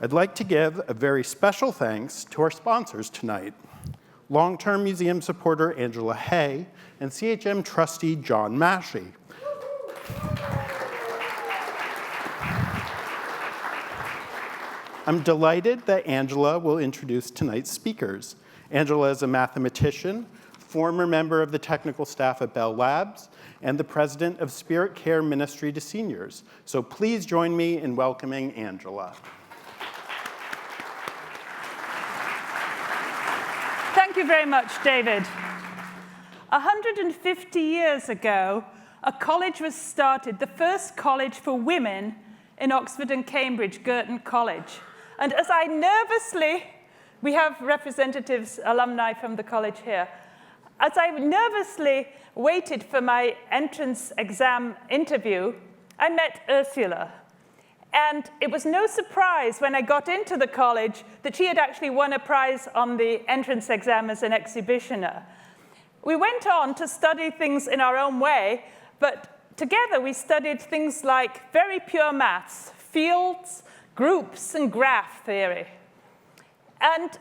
I'd like to give a very special thanks to our sponsors tonight, long-term museum supporter Angela Hay and CHM trustee John Massey. I'm delighted that Angela will introduce tonight's speakers. Angela is a mathematician, former member of the technical staff at Bell Labs, and the president of Spirit Care Ministry to Seniors. So please join me in welcoming Angela. Thank you very much, David. 150 years ago, a college was started, the first college for women in Oxford and Cambridge, Girton College. And as I nervously, we have representatives, alumni from the college here, as I nervously waited for my entrance exam interview, I met Ursula. And it was no surprise when I got into the college that she had actually won a prize on the entrance exam as an exhibitioner. We went on to study things in our own way, but together we studied things like very pure maths, fields, groups, and graph theory. And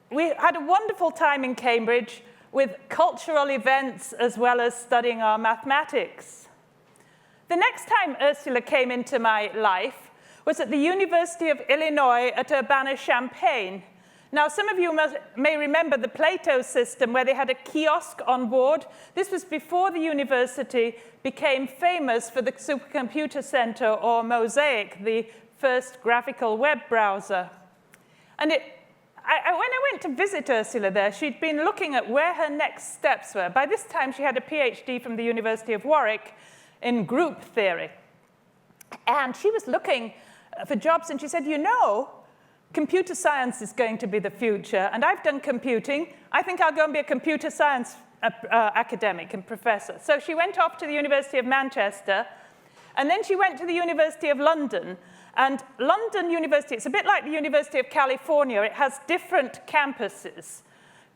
we had a wonderful time in Cambridge with cultural events as well as studying our mathematics. The next time Ursula came into my life was at the University of Illinois at Urbana-Champaign. Now, some of you may remember the Plato system where they had a kiosk on board. This was before the university became famous for the Supercomputer Center or Mosaic, the first graphical web browser. And when I went to visit Ursula there, she'd been looking at where her next steps were. By this time, she had a PhD from the University of Warwick in group theory. And she was looking for jobs, and she said, you know, computer science is going to be the future, and I've done computing. I think I'll go and be a computer science academic and professor. So she went off to the University of Manchester, and then she went to the University of London. And London University, it's a bit like the University of California. It has different campuses.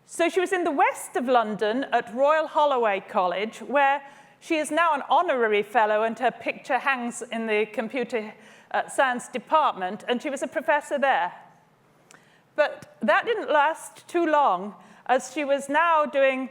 So she was in the west of London at Royal Holloway College, where she is now an honorary fellow, and her picture hangs in the computer science department, and she was a professor there. But that didn't last too long, as she was now doing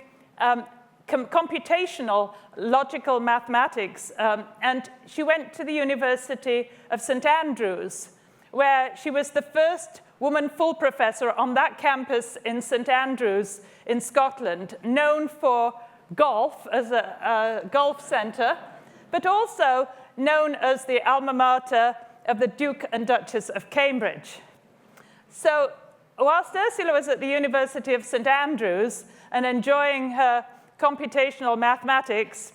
computational logical mathematics, and she went to the University of St. Andrews, where she was the first woman full professor on that campus in St. Andrews in Scotland, known for golf as a golf center, but also known as the alma mater of the Duke and Duchess of Cambridge. So whilst Ursula was at the University of St. Andrews and enjoying her computational mathematics,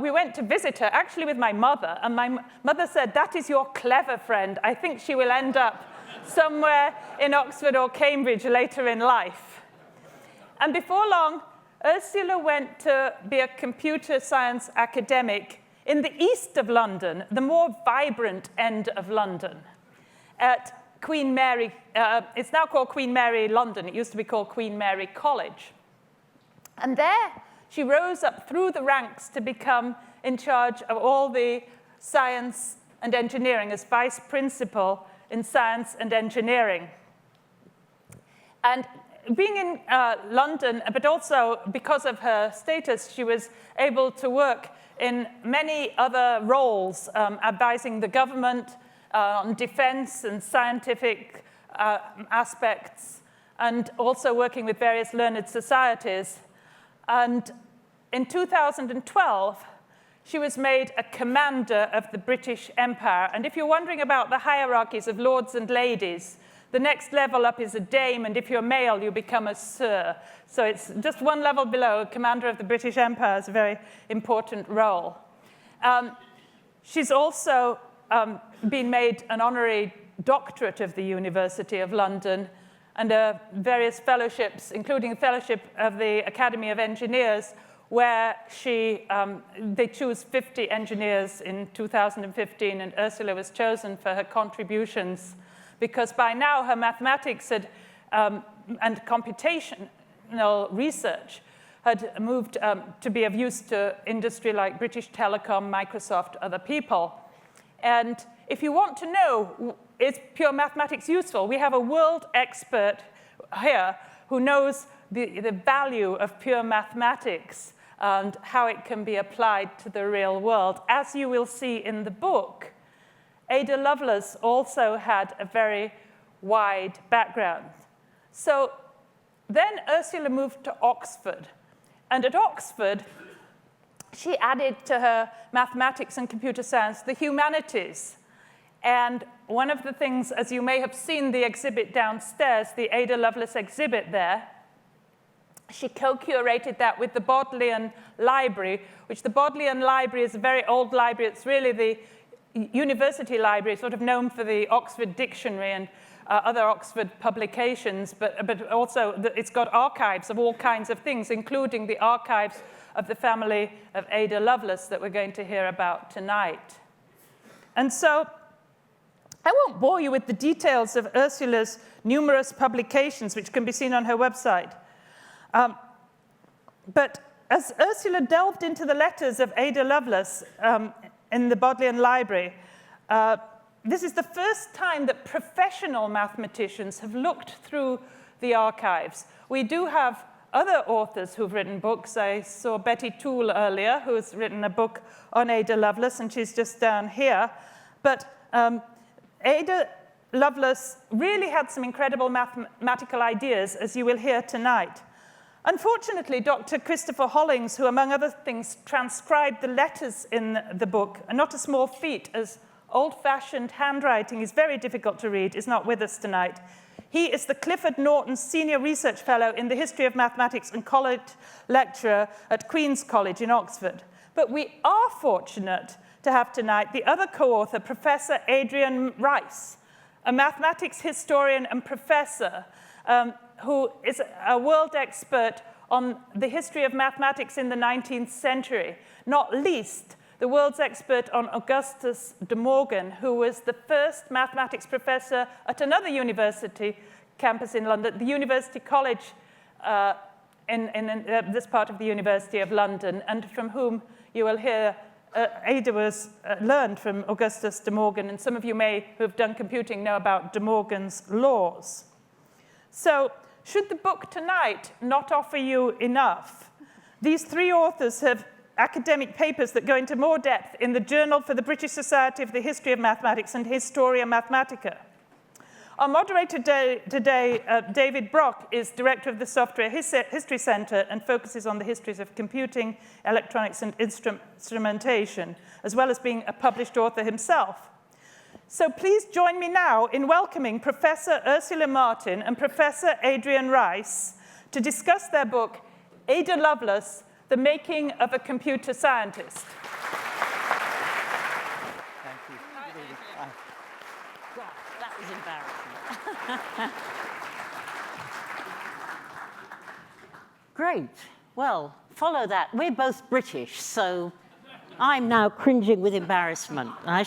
we went to visit her, actually with my mother, and my mother said, that is your clever friend. I think she will end up somewhere in Oxford or Cambridge later in life. And before long, Ursula went to be a computer science academic in the east of London, the more vibrant end of London, at Queen Mary. It's now called Queen Mary London. It used to be called Queen Mary College. And there, she rose up through the ranks to become in charge of all the science and engineering as vice principal in science and engineering. And being in London, but also because of her status, she was able to work in many other roles, advising the government on defense and scientific aspects, and also working with various learned societies. And in 2012, she was made a commander of the British Empire. And if you're wondering about the hierarchies of lords and ladies, the next level up is a dame, and if you're male, you become a sir. So it's just one level below. Commander of the British Empire is a very important role. She's also been made an honorary doctorate of the University of London and various fellowships, including a fellowship of the Academy of Engineers, where they choose 50 engineers in 2015, and Ursula was chosen for her contributions, because by now her mathematics and computational research had moved to be of use to industry like British Telecom, Microsoft, other people. And if you want to know, is pure mathematics useful? We have a world expert here who knows the value of pure mathematics and how it can be applied to the real world. As you will see in the book, Ada Lovelace also had a very wide background. So then Ursula moved to Oxford. And at Oxford, she added to her mathematics and computer science the humanities. And one of the things, as you may have seen the exhibit downstairs, the Ada Lovelace exhibit there, she co-curated that with the Bodleian Library, which the Bodleian Library is a very old library. It's really the university library, sort of known for the Oxford Dictionary and other Oxford publications, but also it's got archives of all kinds of things, including the archives of the family of Ada Lovelace that we're going to hear about tonight. And so I won't bore you with the details of Ursula's numerous publications, which can be seen on her website. But as Ursula delved into the letters of Ada Lovelace in the Bodleian Library, this is the first time that professional mathematicians have looked through the archives. We do have other authors who've written books. I saw Betty Toole earlier, who's written a book on Ada Lovelace, and she's just down here. But Ada Lovelace really had some incredible mathematical ideas, as you will hear tonight. Unfortunately, Dr. Christopher Hollings, who among other things transcribed the letters in the book, and not a small feat, as old-fashioned handwriting is very difficult to read, is not with us tonight. He is the Clifford Norton Senior Research Fellow in the History of Mathematics and College Lecturer at Queen's College in Oxford. But we are fortunate to have tonight the other co-author, Professor Adrian Rice, a mathematics historian and professor who is a world expert on the history of mathematics in the 19th century, not least the world's expert on Augustus de Morgan, who was the first mathematics professor at another university campus in London, the University College in this part of the University of London, and from whom you will hear Ada was learned from Augustus de Morgan, and some of you may, who have done computing, know about de Morgan's laws. So, should the book tonight not offer you enough? These three authors have academic papers that go into more depth in the Journal for the British Society of the History of Mathematics and Historia Mathematica. Our moderator today, David Brock, is director of the Software History Center and focuses on the histories of computing, electronics, and instrumentation, as well as being a published author himself. So please join me now in welcoming Professor Ursula Martin and Professor Adrian Rice to discuss their book, Ada Lovelace, The Making of a Computer Scientist. Thank you. Well, that was embarrassing. Great. Well, follow that. We're both British, so I'm now cringing with embarrassment. I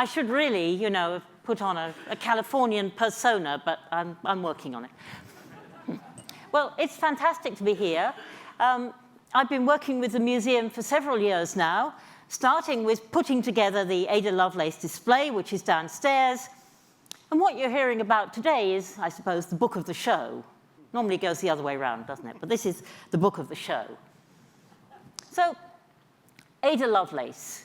should really, you know, put on a Californian persona, but I'm working on it. Well, it's fantastic to be here. I've been working with the museum for several years now, starting with putting together the Ada Lovelace display, which is downstairs. And what you're hearing about today is, I suppose, the book of the show. Normally it goes the other way around, doesn't it? But this is the book of the show. So, Ada Lovelace.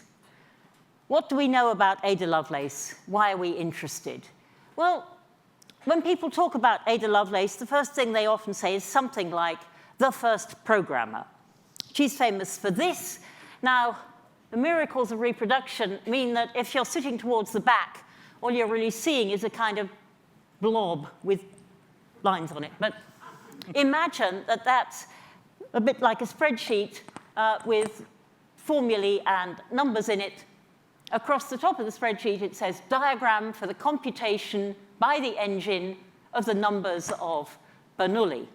What do we know about Ada Lovelace? Why are we interested? Well, when people talk about Ada Lovelace, the first thing they often say is something like, the first programmer. She's famous for this. Now, the miracles of reproduction mean that if you're sitting towards the back, all you're really seeing is a kind of blob with lines on it. But imagine that that's a bit like a spreadsheet with formulae and numbers in it. Across the top of the spreadsheet, it says diagram for the computation by the engine of the numbers of Bernoulli.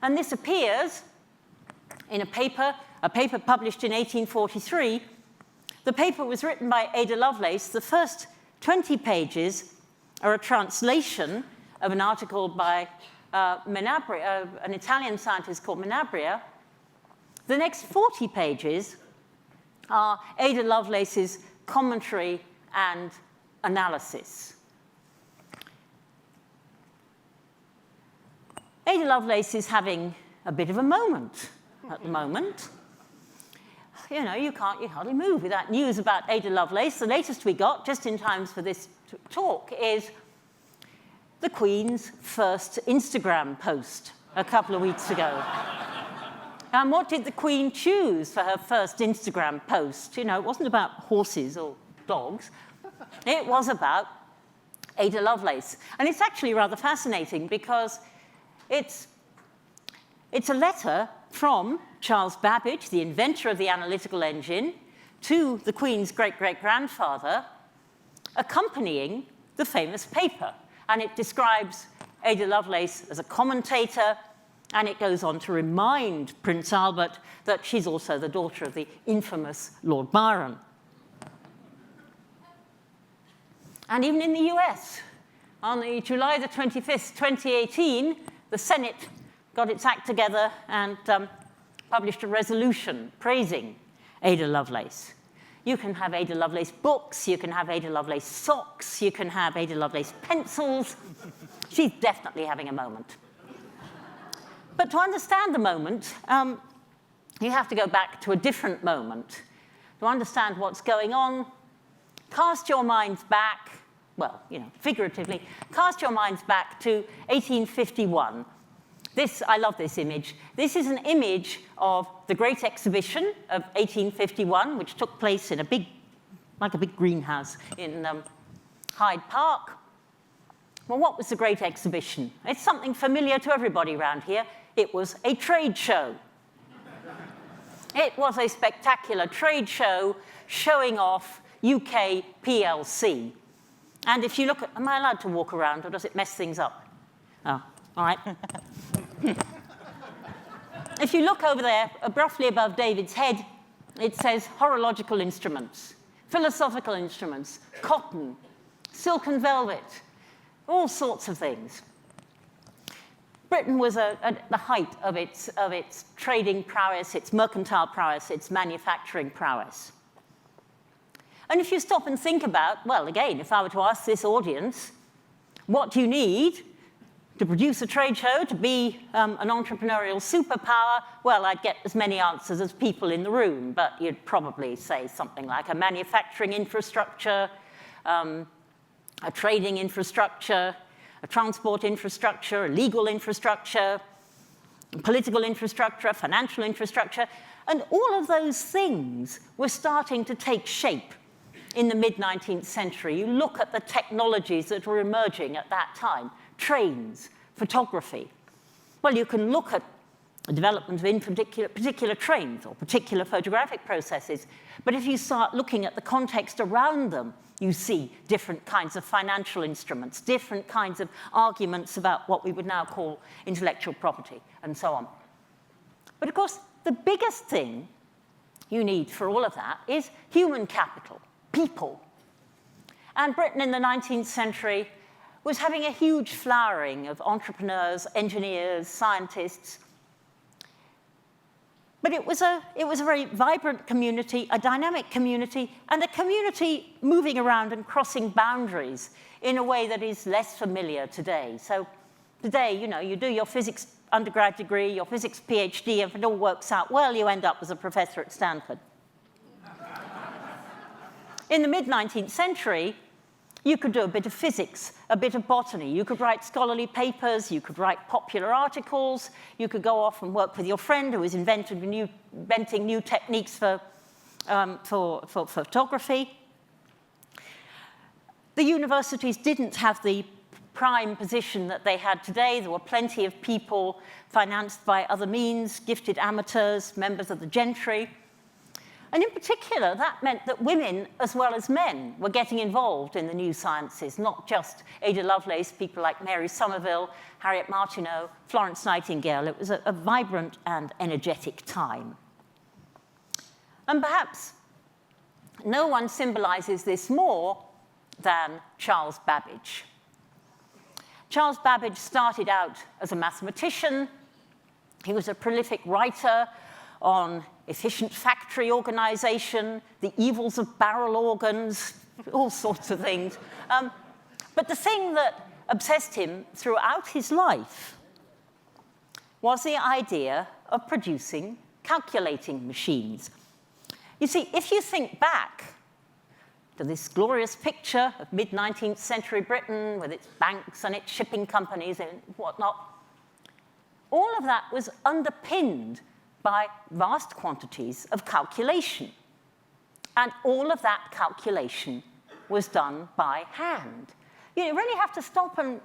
And this appears in a paper published in 1843. The paper was written by Ada Lovelace. The first 20 pages are a translation of an article by Menabrea, an Italian scientist called Menabrea. The next 40 pages are Ada Lovelace's commentary and analysis. Ada Lovelace is having a bit of a moment at the moment. You know, you hardly move without news about Ada Lovelace. The latest we got, just in time for this talk, is the Queen's first Instagram post a couple of weeks ago. And what did the Queen choose for her first Instagram post? You know, it wasn't about horses or dogs. It was about Ada Lovelace. And it's actually rather fascinating because it's a letter from Charles Babbage, the inventor of the Analytical Engine, to the Queen's great-great-grandfather, accompanying the famous paper. And it describes Ada Lovelace as a commentator, and it goes on to remind Prince Albert that she's also the daughter of the infamous Lord Byron. And even in the US, on July the 25th, 2018, the Senate got its act together and published a resolution praising Ada Lovelace. You can have Ada Lovelace books, you can have Ada Lovelace socks, you can have Ada Lovelace pencils. She's definitely having a moment. But to understand the moment, you have to go back to a different moment. To understand what's going on, cast your minds back, well, you know, figuratively, cast your minds back to 1851. I love this image. This is an image of the Great Exhibition of 1851, which took place in a big greenhouse in Hyde Park. Well, what was the Great Exhibition? It's something familiar to everybody around here. It was a trade show. It was a spectacular trade show showing off UK PLC. And if you look at, am I allowed to walk around or does it mess things up? Oh, all right. If you look over there, roughly above David's head, it says horological instruments, philosophical instruments, cotton, silk and velvet, all sorts of things. Britain was at the height of its trading prowess, its mercantile prowess, its manufacturing prowess. And if you stop and think about, well, again, if I were to ask this audience, what do you need to produce a trade show, to be an entrepreneurial superpower? Well, I'd get as many answers as people in the room, but you'd probably say something like a manufacturing infrastructure, a trading infrastructure, a transport infrastructure, a legal infrastructure, a political infrastructure, a financial infrastructure. And all of those things were starting to take shape in the mid-19th century. You look at the technologies that were emerging at that time, trains, photography. Well, you can look at the development of particular trains or particular photographic processes, but if you start looking at the context around them, you see different kinds of financial instruments, different kinds of arguments about what we would now call intellectual property, and so on. But of course, the biggest thing you need for all of that is human capital, people. And Britain in the 19th century was having a huge flowering of entrepreneurs, engineers, scientists. But it was a very vibrant community, a dynamic community, and a community moving around and crossing boundaries in a way that is less familiar today. So today, you know, you do your physics undergrad degree, your physics PhD, and if it all works out well, you end up as a professor at Stanford. In the mid-19th century, you could do a bit of physics, a bit of botany. You could write scholarly papers. You could write popular articles. You could go off and work with your friend who was inventing new techniques for photography. The universities didn't have the prime position that they had today. There were plenty of people financed by other means, gifted amateurs, members of the gentry. And in particular, that meant that women, as well as men, were getting involved in the new sciences, not just Ada Lovelace, people like Mary Somerville, Harriet Martineau, Florence Nightingale. It was a vibrant and energetic time. And perhaps no one symbolizes this more than Charles Babbage. Charles Babbage started out as a mathematician. He was a prolific writer on efficient factory organization, the evils of barrel organs, all sorts of things. But the thing that obsessed him throughout his life was the idea of producing calculating machines. You see, if you think back to this glorious picture of mid-19th century Britain with its banks and its shipping companies and whatnot, all of that was underpinned by vast quantities of calculation. And all of that calculation was done by hand. You really have to stop and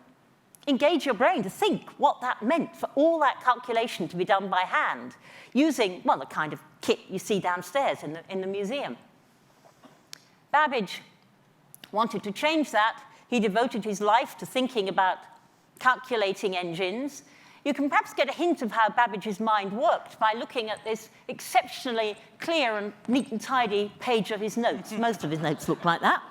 engage your brain to think what that meant for all that calculation to be done by hand using, well, the kind of kit you see downstairs in the museum. Babbage wanted to change that. He devoted his life to thinking about calculating engines. You can perhaps get a hint of how Babbage's mind worked by looking at this exceptionally clear and neat and tidy page of his notes. Most of his notes look like that.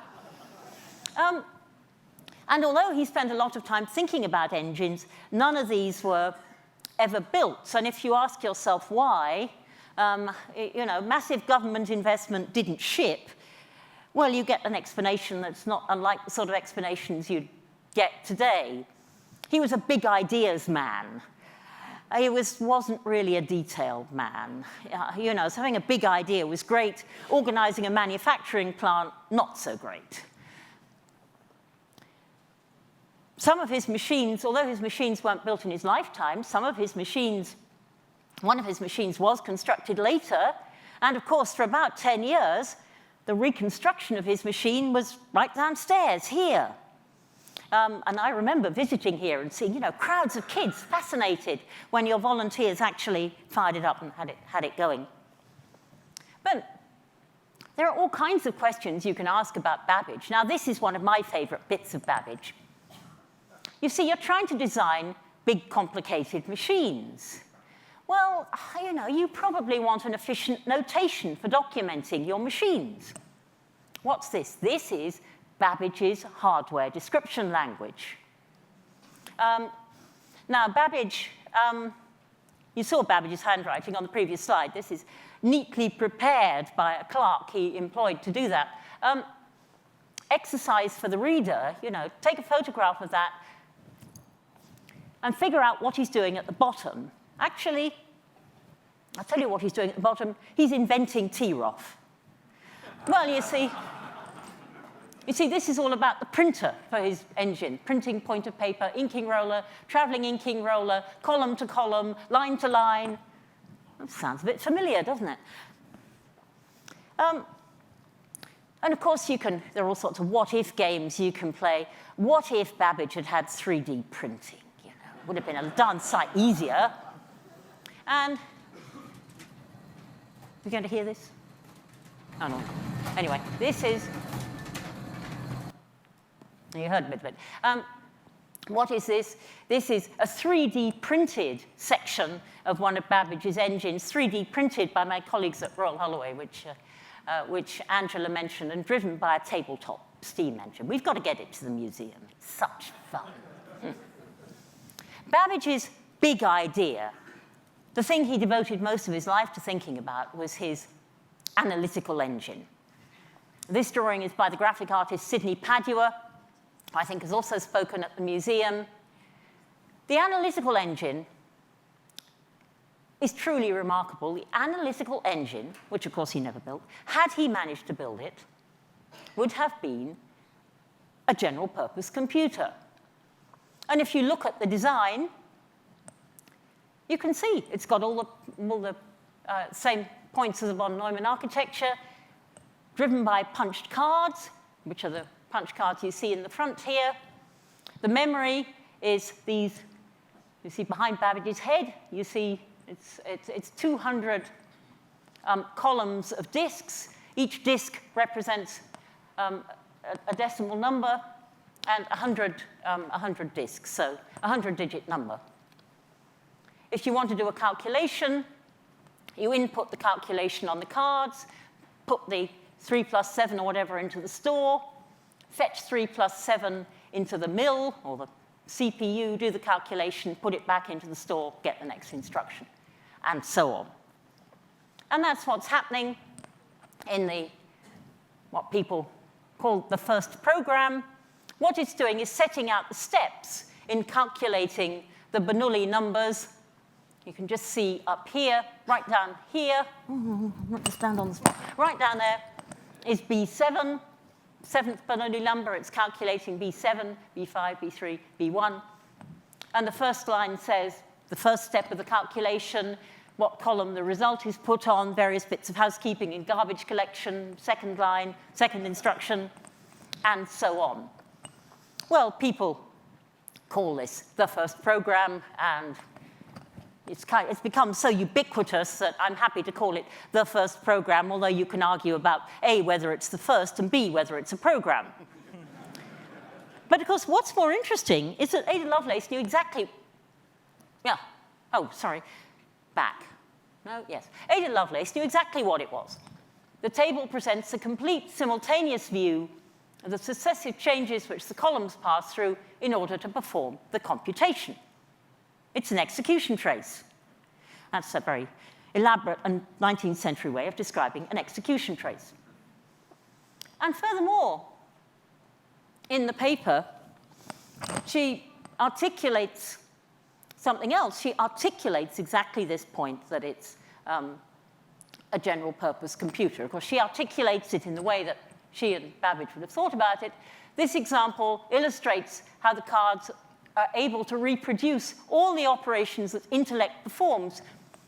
And although he spent a lot of time thinking about engines, none of these were ever built. And if you ask yourself why, massive government investment didn't ship, well, you get an explanation that's not unlike the sort of explanations you'd get today. He was a big ideas man. He wasn't really a detailed man. So having a big idea was great. Organizing a manufacturing plant, not so great. Some of his machines, although his machines weren't built in his lifetime, one of his machines was constructed later. And of course, for about 10 years, the reconstruction of his machine was right downstairs here. And I remember visiting here and seeing, crowds of kids fascinated when your volunteers actually fired it up and had it going. But there are all kinds of questions you can ask about Babbage. Now, this is one of my favorite bits of Babbage. You see, you're trying to design big, complicated machines. Well, you probably want an efficient notation for documenting your machines. What's this? This is Babbage's hardware description language. Now, Babbage, you saw Babbage's handwriting on the previous slide. This is neatly prepared by a clerk he employed to do that. Exercise for the reader, take a photograph of that and figure out what he's doing at the bottom. Actually, I'll tell you what he's doing at the bottom. He's inventing T-Roth. Well, you see, this is all about the printer for his engine. Printing point of paper, inking roller, traveling inking roller, column to column, line to line. That sounds a bit familiar, doesn't it? And of course, there are all sorts of what-if games you can play. What if Babbage had had 3D printing? Would have been a darn sight easier. And you're going to hear this? Oh, no. Anyway, this is... You heard a bit of it. What is this? This is a 3D printed section of one of Babbage's engines, 3D printed by my colleagues at Royal Holloway, which Angela mentioned, and driven by a tabletop steam engine. We've got to get it to the museum. It's such fun. Babbage's big idea, the thing he devoted most of his life to thinking about, was his analytical engine. This drawing is by the graphic artist Sidney Padua, who I think has also spoken at the museum. The analytical engine is truly remarkable. The analytical engine, which of course he never built, had he managed to build it, would have been a general purpose computer. And if you look at the design, you can see it's got all the same points as the von Neumann architecture, driven by punched cards, which are the punch cards you see in the front here. The memory is these, you see behind Babbage's head, you see it's 200 columns of disks. Each disk represents a decimal number, and 100 disks, so a 100-digit number. If you want to do a calculation, you input the calculation on the cards, put the 3 plus 7 or whatever into the store, fetch 3 plus 7 into the mill or the CPU, do the calculation, put it back into the store, get the next instruction, and so on. And that's what's happening in what people call the first program. What it's doing is setting out the steps in calculating the Bernoulli numbers. You can just see up here, right down here, not to stand on the spot, right down there is B7, seventh Bernoulli number. It's calculating B7, B5, B3, B1. And the first line says the first step of the calculation, what column the result is put on, various bits of housekeeping and garbage collection, second line, second instruction, and so on. Well, people call this the first program, and it's become so ubiquitous that I'm happy to call it the first program, although you can argue about A, whether it's the first, and B, whether it's a program. But of course, what's more interesting is that Ada Lovelace knew exactly, Ada Lovelace knew exactly what it was. The table presents a complete simultaneous view of the successive changes which the columns pass through in order to perform the computation. It's an execution trace. That's a very elaborate and 19th century way of describing an execution trace. And furthermore, in the paper, she articulates something else. She articulates exactly this point that it's a general purpose computer. Of course, she articulates it in the way that she and Babbage would have thought about it. This example illustrates how the cards are able to reproduce all the operations that intellect performs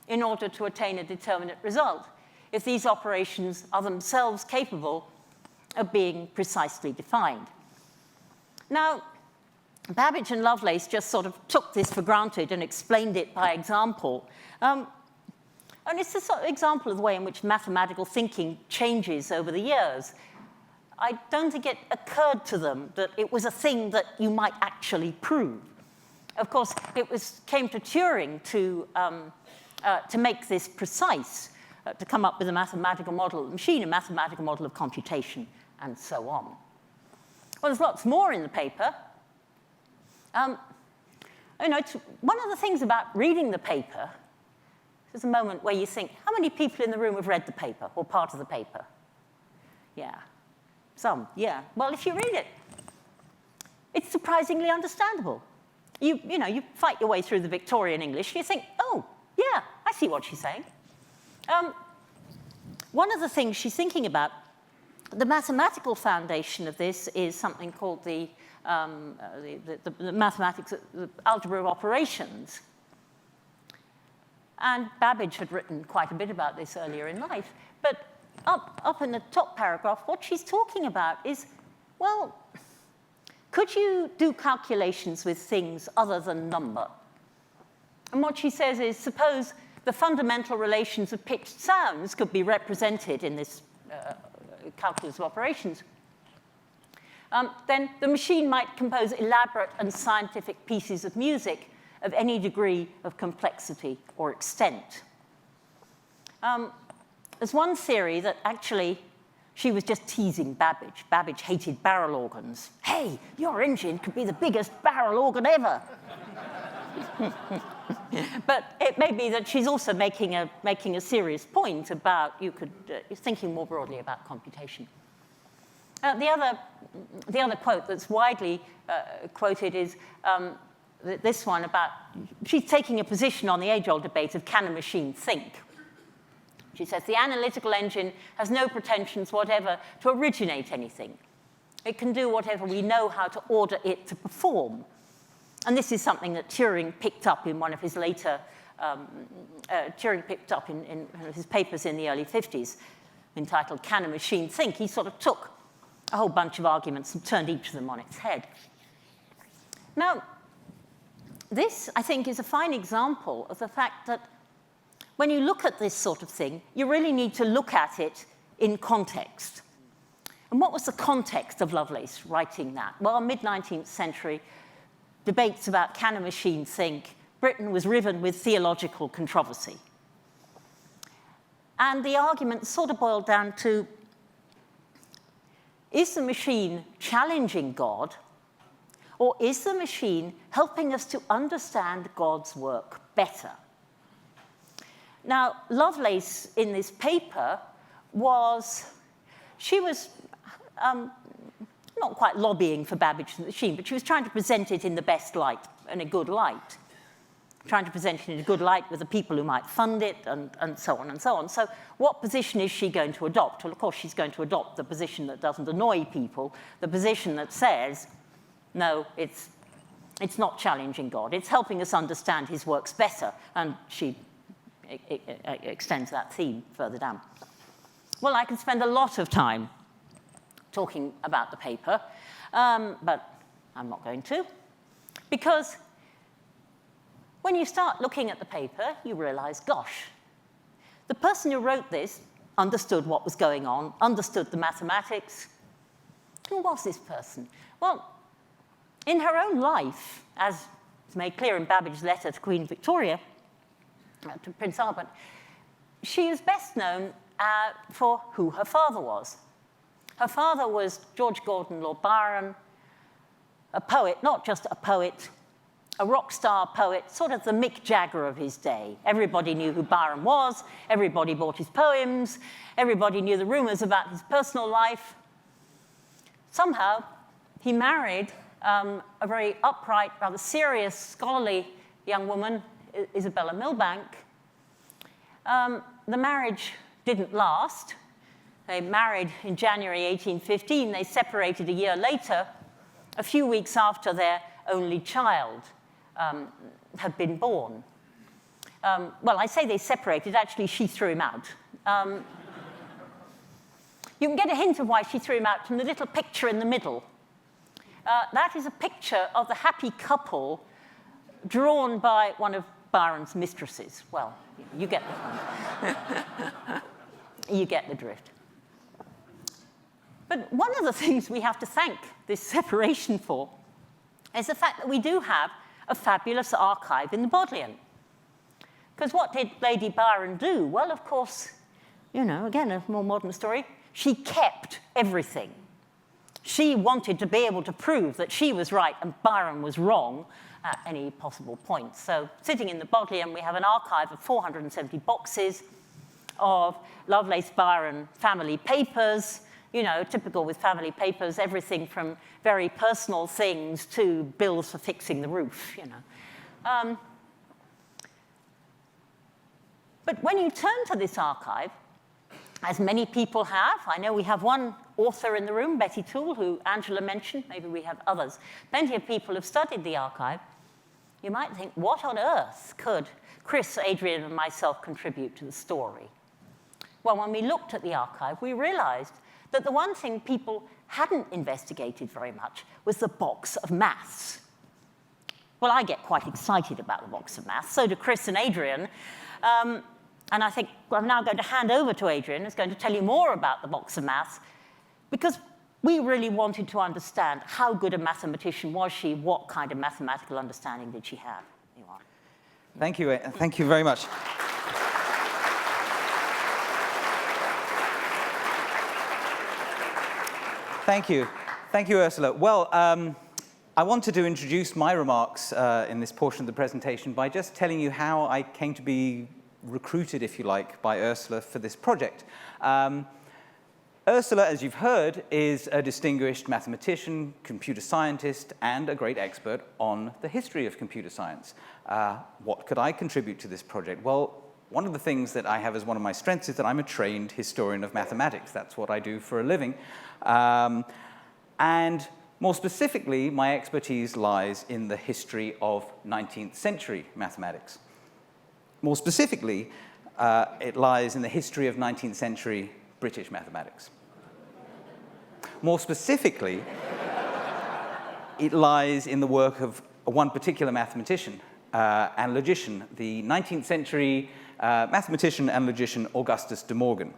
in order to attain a determinate result, if these operations are themselves capable of being precisely defined. Now, Babbage and Lovelace just sort of took this for granted and explained it by example. And it's a sort of example of the way in which mathematical thinking changes over the years. I don't think it occurred to them that it was a thing that you might actually prove. Of course, came to Turing to make this precise, to come up with a mathematical model of the machine, a mathematical model of computation, and so on. Well, there's lots more in the paper. One of the things about reading the paper, there's a moment where you think, how many people in the room have read the paper, or part of the paper? Yeah. Some, yeah. Well, if you read it, it's surprisingly understandable. You fight your way through the Victorian English, and you think, oh, yeah, I see what she's saying. One of the things she's thinking about, the mathematical foundation of this is something called the mathematics, the algebra of operations. And Babbage had written quite a bit about this earlier in life, but up in the top paragraph, what she's talking about is, well, could you do calculations with things other than number? And what she says is, suppose the fundamental relations of pitched sounds could be represented in this calculus of operations. Then the machine might compose elaborate and scientific pieces of music of any degree of complexity or extent. There's one theory that actually she was just teasing Babbage. Babbage hated barrel organs. Hey, your engine could be the biggest barrel organ ever. But it may be that she's also making a serious point about thinking more broadly about computation. The other quote that's widely quoted is this one about, she's taking a position on the age-old debate of can a machine think? She says, the analytical engine has no pretensions whatever to originate anything. It can do whatever we know how to order it to perform. And this is something that Turing picked up in one of his later, Turing picked up in one of his papers in the early 50s, entitled Can a Machine Think? He sort of took a whole bunch of arguments and turned each of them on its head. Now, this, I think, is a fine example of the fact that when you look at this sort of thing, you really need to look at it in context. And what was the context of Lovelace writing that? Well, mid-19th century, debates about can a machine think, Britain was riven with theological controversy. And the argument sort of boiled down to, is the machine challenging God, or is the machine helping us to understand God's work better? Now, Lovelace, in this paper, she was not quite lobbying for Babbage and the machine, but she was trying to present it in the best light, in a good light. Trying to present it in a good light with the people who might fund it, and so on and so on. So what position is she going to adopt? Well, of course, she's going to adopt the position that doesn't annoy people, the position that says, no, it's not challenging God. It's helping us understand his works better. And she extends that theme further down. Well, I could spend a lot of time talking about the paper, but I'm not going to, because when you start looking at the paper, you realize, gosh, the person who wrote this understood what was going on, understood the mathematics. Who was this person? Well, in her own life, as is made clear in Babbage's letter to Queen Victoria, to Prince Albert, she is best known for who her father was. Her father was George Gordon Lord Byron, a poet, not just a poet, a rock star poet, sort of the Mick Jagger of his day. Everybody knew who Byron was, everybody bought his poems, everybody knew the rumors about his personal life. Somehow, he married a very upright, rather serious, scholarly young woman, Isabella Milbank. The marriage didn't last. They married in January 1815. They separated a year later, a few weeks after their only child had been born. Well, I say they separated. Actually, she threw him out. You can get a hint of why she threw him out from the little picture in the middle. That is a picture of the happy couple drawn by one of Byron's mistresses. Well, you get the point. You get the drift. But one of the things we have to thank this separation for is the fact that we do have a fabulous archive in the Bodleian. Because what did Lady Byron do? Well, of course, you know, again, a more modern story, she kept everything. She wanted to be able to prove that she was right and Byron was wrong at any possible point. So sitting in the Bodleian, we have an archive of 470 boxes of Lovelace-Byron family papers, you know, typical with family papers, everything from very personal things to bills for fixing the roof, you know. But when you turn to this archive, as many people have, I know we have one author in the room, Betty Toole, who Angela mentioned, maybe we have others. Plenty of people have studied the archive. You might think, what on earth could Chris, Adrian, and myself contribute to the story? Well, when we looked at the archive, we realized that the one thing people hadn't investigated very much was the box of maths. Well, I get quite excited about the box of maths, so do Chris and Adrian. And I think I'm now going to hand over to Adrian, who's going to tell you more about the box of maths, because we really wanted to understand how good a mathematician was she, what kind of mathematical understanding did she have. Here you are. Thank you. Thank you very much. Thank you. Thank you, Ursula. Well, I wanted to introduce my remarks in this portion of the presentation by just telling you how I came to be recruited, if you like, by Ursula for this project. Ursula, as you've heard, is a distinguished mathematician, computer scientist, and a great expert on the history of computer science. What could I contribute to this project? Well, one of the things that I have as one of my strengths is that I'm a trained historian of mathematics. That's what I do for a living. And more specifically, my expertise lies in the history of 19th century mathematics. More specifically, it lies in the history of 19th century British mathematics. More specifically, it lies in the work of one particular mathematician and logician, the 19th century mathematician and logician Augustus de Morgan.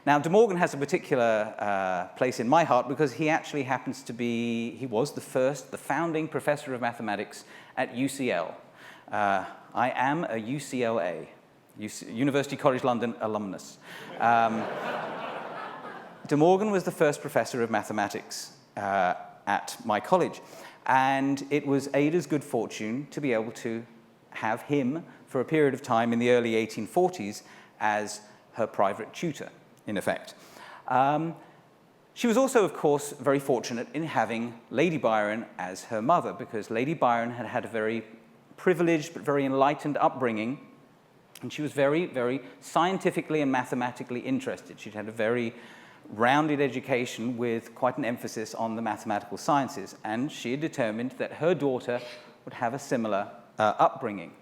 Now, de Morgan has a particular place in my heart because he actually happens to be, he was the founding professor of mathematics at UCL. I am a UCLA, University College London alumnus. De Morgan was the first professor of mathematics at my college, and it was Ada's good fortune to be able to have him for a period of time in the early 1840s as her private tutor, in effect. She was also, of course, very fortunate in having Lady Byron as her mother, because Lady Byron had had a very privileged but very enlightened upbringing, and she was very, very scientifically and mathematically interested. She'd had a very rounded education with quite an emphasis on the mathematical sciences, and she had determined that her daughter would have a similar upbringing.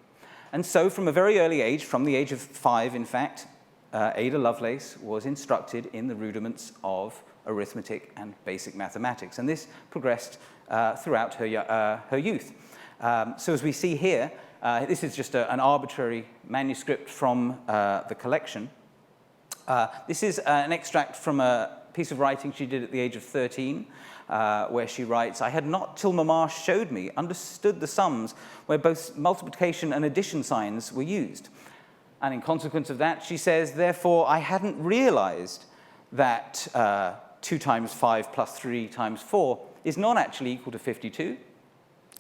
And so from a very early age, from the age of 5, in fact, Ada Lovelace was instructed in the rudiments of arithmetic and basic mathematics, and this progressed throughout her youth. So as we see here, this is just an arbitrary manuscript from the collection. This is an extract from a piece of writing she did at the age of 13, where she writes, "I had not, till Mamma showed me, understood the sums where both multiplication and addition signs were used. And in consequence of that," she says, "therefore I hadn't realized that 2 times 5 plus 3 times 4 is not actually equal to 52.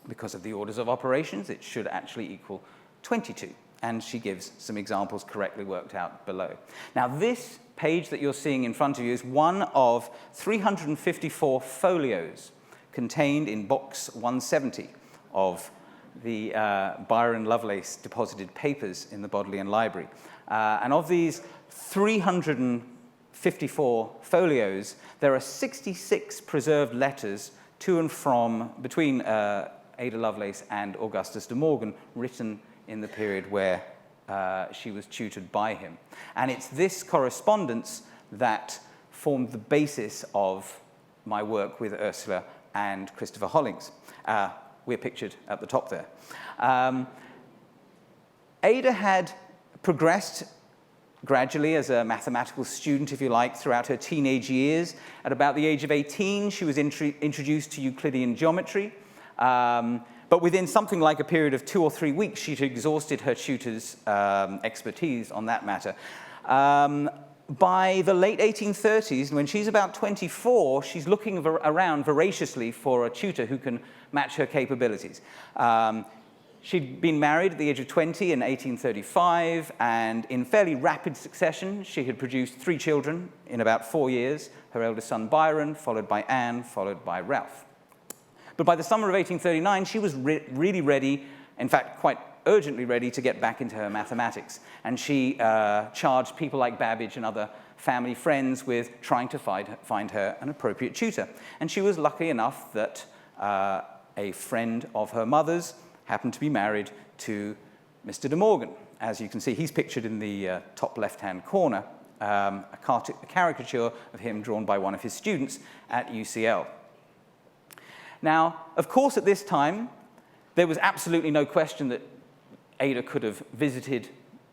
Because of the orders of operations, it should actually equal 22. And she gives some examples correctly worked out below. Now, this page that you're seeing in front of you is one of 354 folios contained in box 170 of the Byron Lovelace deposited papers in the Bodleian Library. And of these 354 folios, there are 66 preserved letters to and from, between Ada Lovelace and Augustus de Morgan, written in the period where she was tutored by him. And it's this correspondence that formed the basis of my work with Ursula and Christopher Hollings. We're pictured at the top there. Ada had progressed gradually as a mathematical student, if you like, throughout her teenage years. At about the age of 18, she was introduced to Euclidean geometry. But within something like a period of 2 or 3 weeks, she'd exhausted her tutor's expertise on that matter. By the late 1830s, when she's about 24, she's looking around voraciously for a tutor who can match her capabilities. She'd been married at the age of 20 in 1835, and in fairly rapid succession, she had produced 3 children in about 4 years, her eldest son Byron, followed by Anne, followed by Ralph. But by the summer of 1839, she was really ready, in fact, quite urgently ready to get back into her mathematics. And she charged people like Babbage and other family friends with trying to find her an appropriate tutor. And she was lucky enough that a friend of her mother's happened to be married to Mr. de Morgan. As you can see, he's pictured in the top left-hand corner, a caricature of him drawn by one of his students at UCL. Now, of course, at this time, there was absolutely no question that Ada could have visited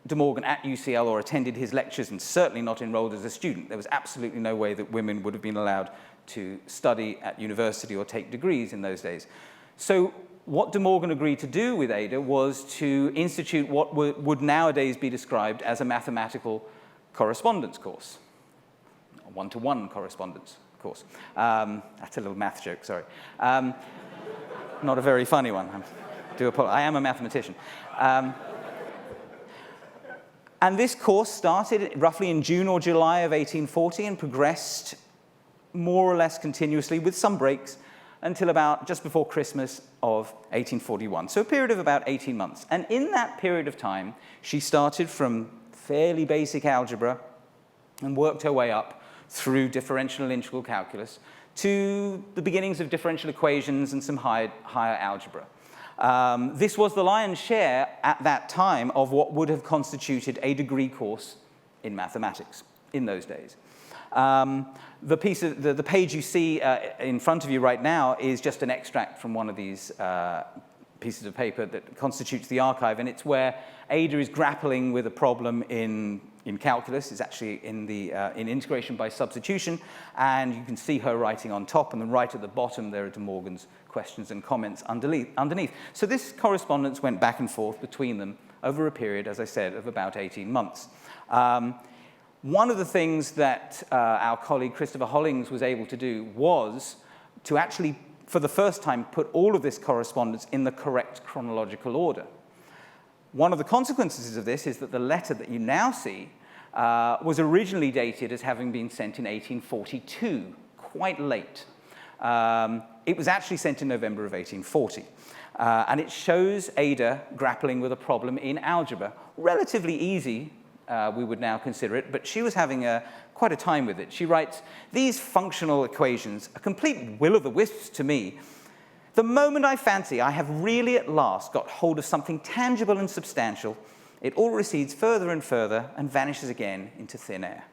de Morgan at UCL or attended his lectures, and certainly not enrolled as a student. There was absolutely no way that women would have been allowed to study at university or take degrees in those days. So what de Morgan agreed to do with Ada was to institute what would nowadays be described as a mathematical correspondence course, a one-to-one correspondence course. That's a little math joke, sorry. Not a very funny one. I am a mathematician. And this course started roughly in June or July of 1840 and progressed more or less continuously with some breaks until about just before Christmas of 1841. So a period of about 18 months. And in that period of time, she started from fairly basic algebra and worked her way up through differential and integral calculus to the beginnings of differential equations and some higher algebra. This was the lion's share at that time of what would have constituted a degree course in mathematics in those days. The page you see in front of you right now is just an extract from one of these pieces of paper that constitutes the archive, and it's where Ada is grappling with a problem in calculus. It's actually in integration by substitution, and you can see her writing on top, and then right at the bottom there are de Morgan's questions and comments underneath. So this correspondence went back and forth between them over a period, as I said, of about 18 months. One of the things that our colleague Christopher Hollings was able to do was to actually, for the first time, put all of this correspondence in the correct chronological order. one of the consequences of this is that the letter that you now see was originally dated as having been sent in 1842, quite late. It was actually sent in November of 1840. And it shows Ada grappling with a problem in algebra. Relatively easy, we would now consider it, but she was having quite a time with it. She writes, "These functional equations, a complete will-o'-the-wisps to me. The moment I fancy I have really at last got hold of something tangible and substantial, it all recedes further and further and vanishes again into thin air."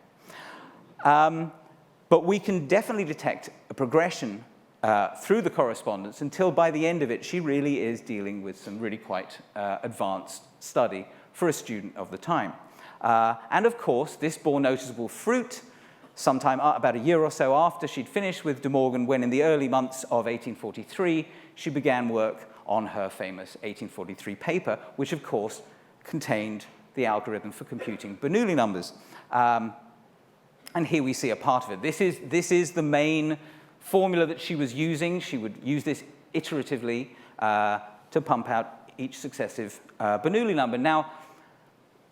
But we can definitely detect a progression through the correspondence until by the end of it, she really is dealing with some really quite advanced study for a student of the time. And of course, this bore noticeable fruit sometime about a year or so after she'd finished with De Morgan, when in the early months of 1843, she began work on her famous 1843 paper, which of course contained the algorithm for computing Bernoulli numbers. And here we see a part of it. This is the main formula that she was using. She would use this iteratively to pump out each successive Bernoulli number. Now,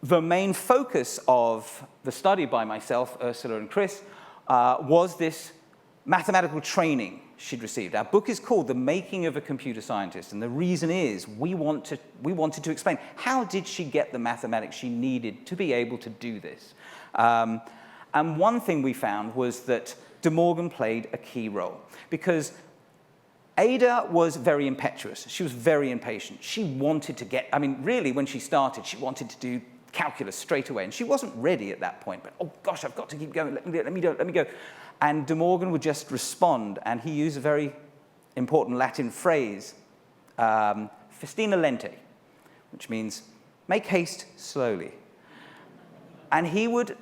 the main focus of the study by myself, Ursula, and Chris was this mathematical training she'd received. Our book is called The Making of a Computer Scientist, and the reason is we wanted to explain how did she get the mathematics she needed to be able to do this. And one thing we found was that De Morgan played a key role, because Ada was very impetuous. She was very impatient. She wanted to get, I mean, really, when she started, she wanted to do calculus straight away, and she wasn't ready at that point, but, oh gosh, I've got to keep going, let me go. And De Morgan would just respond, and he used a very important Latin phrase, festina lente, which means make haste slowly. And he would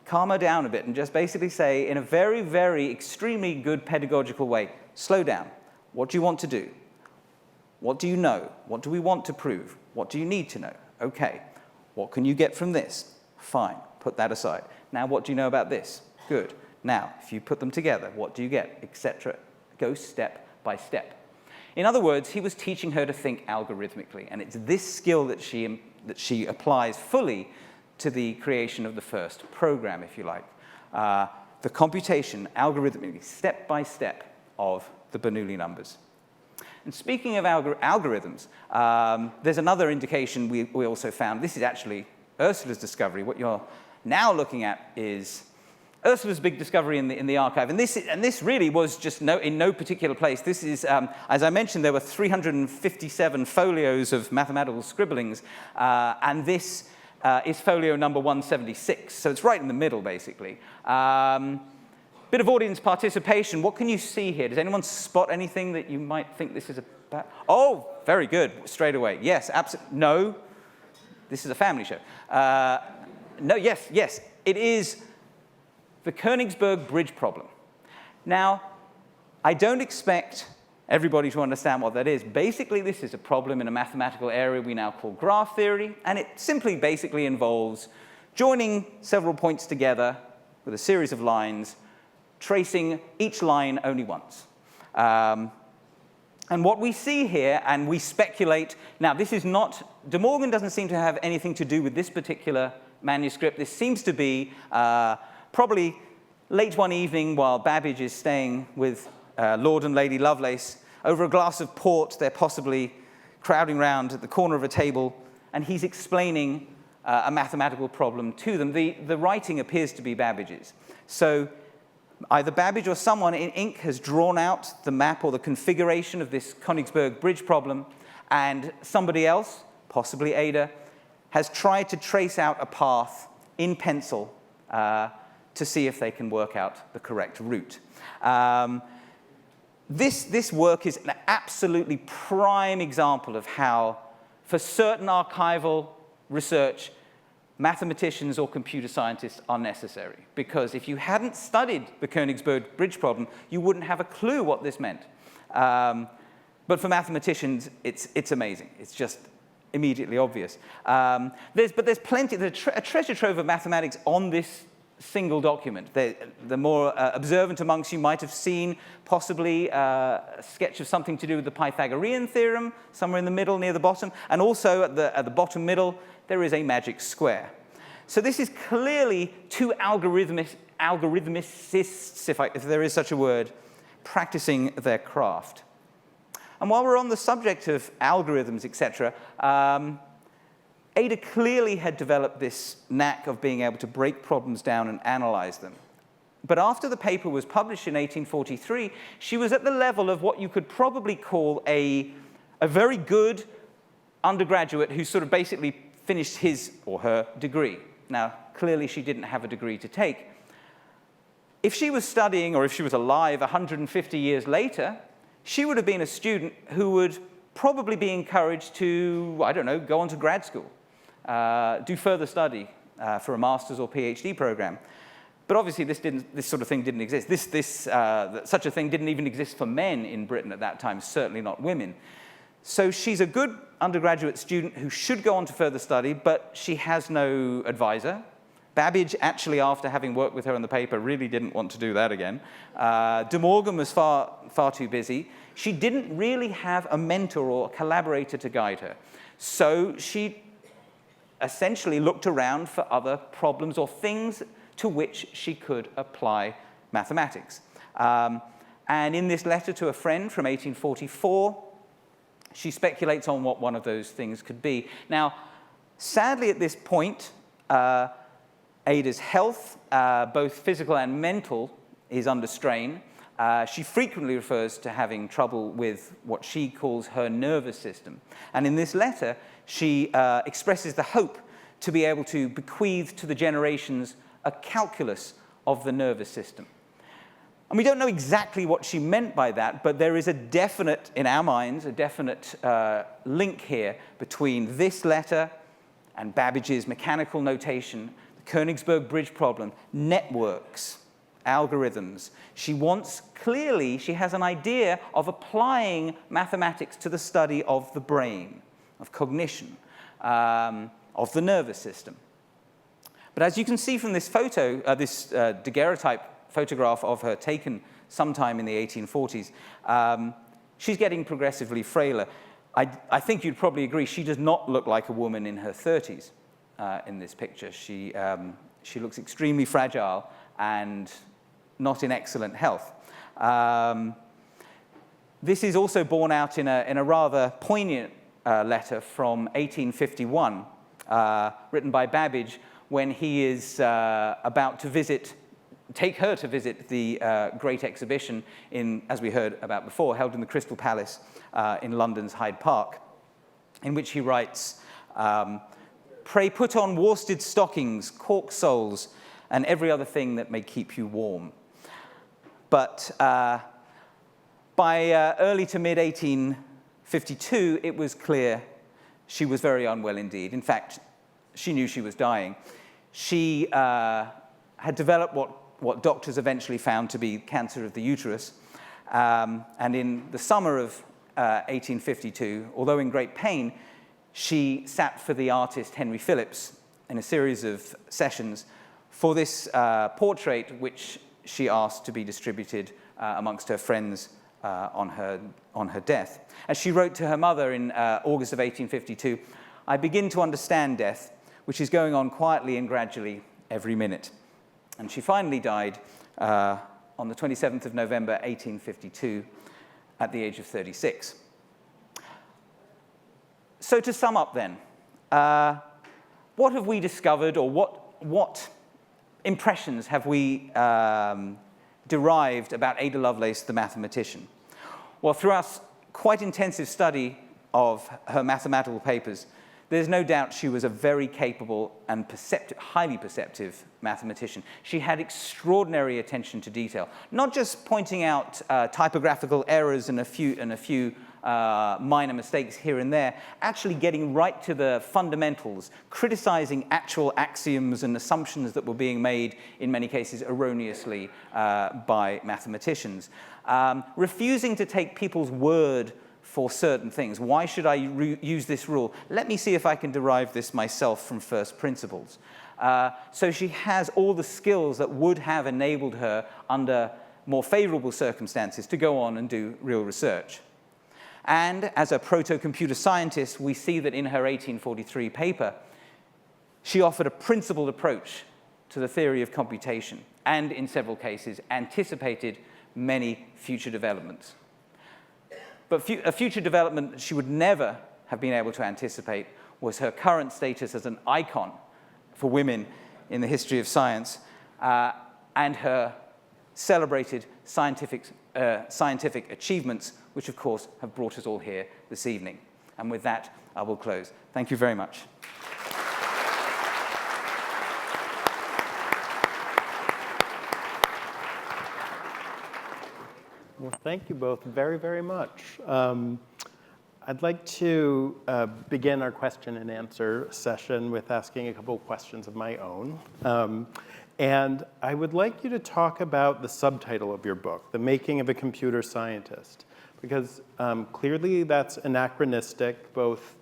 calm her down a bit and just basically say, in a very, very extremely good pedagogical way, slow down. What do you want to do? What do you know? What do we want to prove? What do you need to know? Okay. What can you get from this? Fine. Put that aside. Now, what do you know about this? Good. Now, if you put them together, what do you get? Etc. Go step by step. In other words, he was teaching her to think algorithmically, and it's this skill that she applies fully to the creation of the first program, if you like. The computation, algorithmically, step by step, of the Bernoulli numbers. And speaking of algorithms, there's another indication we also found. This is actually Ursula's discovery. What you're now looking at is Ursula's big discovery in the archive. And this really was just in no particular place. This is, as I mentioned, there were 357 folios of mathematical scribblings, and this is folio number 176. So it's right in the middle, basically. Bit of audience participation. What can you see here? Does anyone spot anything that you might think this is about? Oh, very good, straight away. Yes, absolutely. No, this is a family show. No, yes, it is the Königsberg Bridge problem. Now, I don't expect everybody to understand what that is. Basically, this is a problem in a mathematical area we now call graph theory, and it simply basically involves joining several points together with a series of lines, tracing each line only once. And what we see here, and we speculate, now this is not, De Morgan doesn't seem to have anything to do with this particular manuscript. This seems to be probably late one evening while Babbage is staying with Lord and Lady Lovelace. Over a glass of port, they're possibly crowding round at the corner of a table, and he's explaining a mathematical problem to them. The writing appears to be Babbage's. So either Babbage or someone in ink has drawn out the map or the configuration of this Königsberg Bridge problem, and somebody else, possibly Ada, has tried to trace out a path in pencil to see if they can work out the correct route. This work is an absolutely prime example of how, for certain archival research, mathematicians or computer scientists are necessary. Because if you hadn't studied the Königsberg Bridge problem, you wouldn't have a clue what this meant. But for mathematicians, it's amazing. It's just immediately obvious. There's plenty, there's a treasure trove of mathematics on this single document. The more observant amongst you might have seen possibly a sketch of something to do with the Pythagorean theorem, somewhere in the middle near the bottom, and also at the bottom middle, there is a magic square. So this is clearly two algorithmicists, if there is such a word, practicing their craft. And while we're on the subject of algorithms, etc., Ada clearly had developed this knack of being able to break problems down and analyze them. But after the paper was published in 1843, she was at the level of what you could probably call a very good undergraduate who sort of basically finished his or her degree. Now, clearly she didn't have a degree to take. If she was studying, or if she was alive 150 years later, she would have been a student who would probably be encouraged to, I don't know, go on to grad school, do further study for a master's or PhD program. But obviously this sort of thing didn't exist. Such a thing didn't even exist for men in Britain at that time, certainly not women. So she's a good undergraduate student who should go on to further study, but she has no advisor. Babbage, actually, after having worked with her on the paper, really didn't want to do that again. De Morgan was far too busy. She didn't really have a mentor or a collaborator to guide her. So she essentially looked around for other problems or things to which she could apply mathematics. And in this letter to a friend from 1844, she speculates on what one of those things could be. Now, sadly at this point, Ada's health, both physical and mental, is under strain. She frequently refers to having trouble with what she calls her nervous system. And in this letter, she expresses the hope to be able to bequeath to the generations a calculus of the nervous system. And we don't know exactly what she meant by that, but there is a definite, in our minds, a definite link here between this letter and Babbage's mechanical notation, the Königsberg bridge problem, networks, algorithms. She has an idea of applying mathematics to the study of the brain, of cognition, of the nervous system. But as you can see from this photo, this daguerreotype photograph of her taken sometime in the 1840s, she's getting progressively frailer. I think you'd probably agree she does not look like a woman in her 30s in this picture. She looks extremely fragile and not in excellent health. This is also borne out in a rather poignant letter from 1851, written by Babbage when he is about to take her to visit the Great Exhibition, as we heard about before, held in the Crystal Palace in London's Hyde Park, in which he writes, "Pray put on worsted stockings, cork soles, and every other thing that may keep you warm." But by early to mid-1852, it was clear she was very unwell indeed. In fact, she knew she was dying. She had developed what doctors eventually found to be cancer of the uterus. And in the summer of 1852, although in great pain, she sat for the artist Henry Phillips in a series of sessions for this portrait, which she asked to be distributed amongst her friends on her death. As she wrote to her mother in August of 1852, "I begin to understand death, which is going on quietly and gradually every minute." And she finally died on the 27th of November, 1852, at the age of 36. So to sum up then, what have we discovered, or what impressions have we derived about Ada Lovelace, the mathematician? Well, through our quite intensive study of her mathematical papers, there's no doubt she was a very capable and highly perceptive mathematician. She had extraordinary attention to detail, not just pointing out typographical errors and a few minor mistakes here and there, actually getting right to the fundamentals, criticizing actual axioms and assumptions that were being made, in many cases erroneously, by mathematicians, refusing to take people's word for certain things. Why should I use this rule? Let me see if I can derive this myself from first principles. So she has all the skills that would have enabled her under more favorable circumstances to go on and do real research. And as a proto-computer scientist, we see that in her 1843 paper, she offered a principled approach to the theory of computation and, in several cases, anticipated many future developments. But a future development she would never have been able to anticipate was her current status as an icon for women in the history of science and her celebrated scientific achievements, which, of course, have brought us all here this evening. And with that, I will close. Thank you very much. Well, thank you both very, very much. I'd like to begin our question and answer session with asking a couple of questions of my own. And I would like you to talk about the subtitle of your book, The Making of a Computer Scientist, because clearly that's anachronistic. Both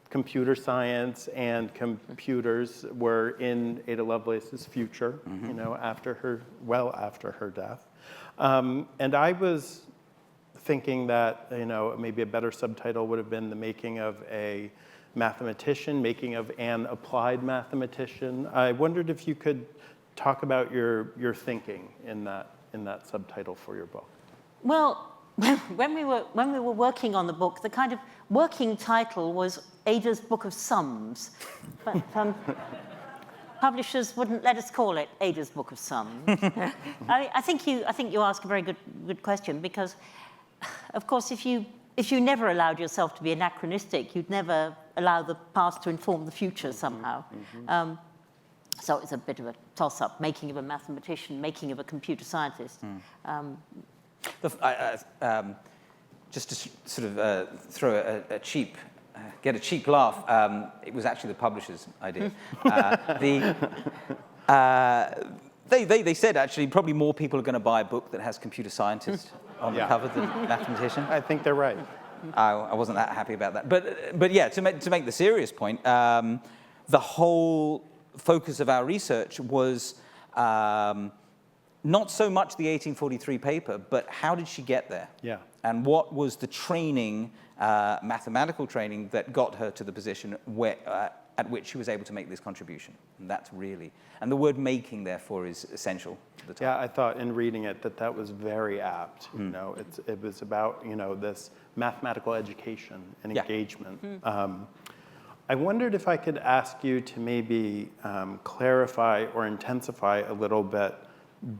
computer science and computers were in Ada Lovelace's future, you know, after her death. And I was thinking that, you know, maybe a better subtitle would have been The Making of a Mathematician, Making of an Applied Mathematician. I wondered if you could talk about your thinking in that subtitle for your book. Well, when we were working on the book, the kind of working title was Ada's Book of Sums, but publishers wouldn't let us call it Ada's Book of Sums. I think you ask a very good question, because, of course, if you never allowed yourself to be anachronistic, you'd never allow the past to inform the future somehow. So it's a bit of a toss-up: making of a mathematician, making of a computer scientist. Just to sort of throw get a cheap laugh, it was actually the publisher's idea. They said, actually, probably more people are going to buy a book that has computer scientist on the cover than mathematician. I think they're right. I wasn't that happy about that. But yeah, to make the serious point, the whole focus of our research was not so much the 1843 paper, but how did she get there? Yeah. And what was the training, mathematical training, that got her to the position at which she was able to make this contribution? And that's really, and the word making, therefore, is essential to the time. Yeah, I thought in reading it that was very apt. You know, it was about, you know, this mathematical education and engagement. I wondered if I could ask you to maybe clarify or intensify a little bit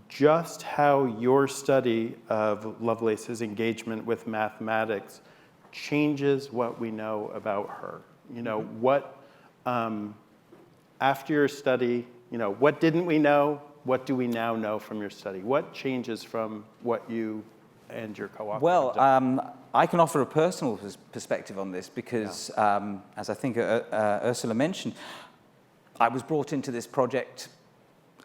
just how your study of Lovelace's engagement with mathematics changes what we know about her. You know, what, after your study, you know, what didn't we know? What do we now know from your study? What changes from what you and your co-author have done? Well, I can offer a personal perspective on this because, as I think Ursula mentioned, I was brought into this project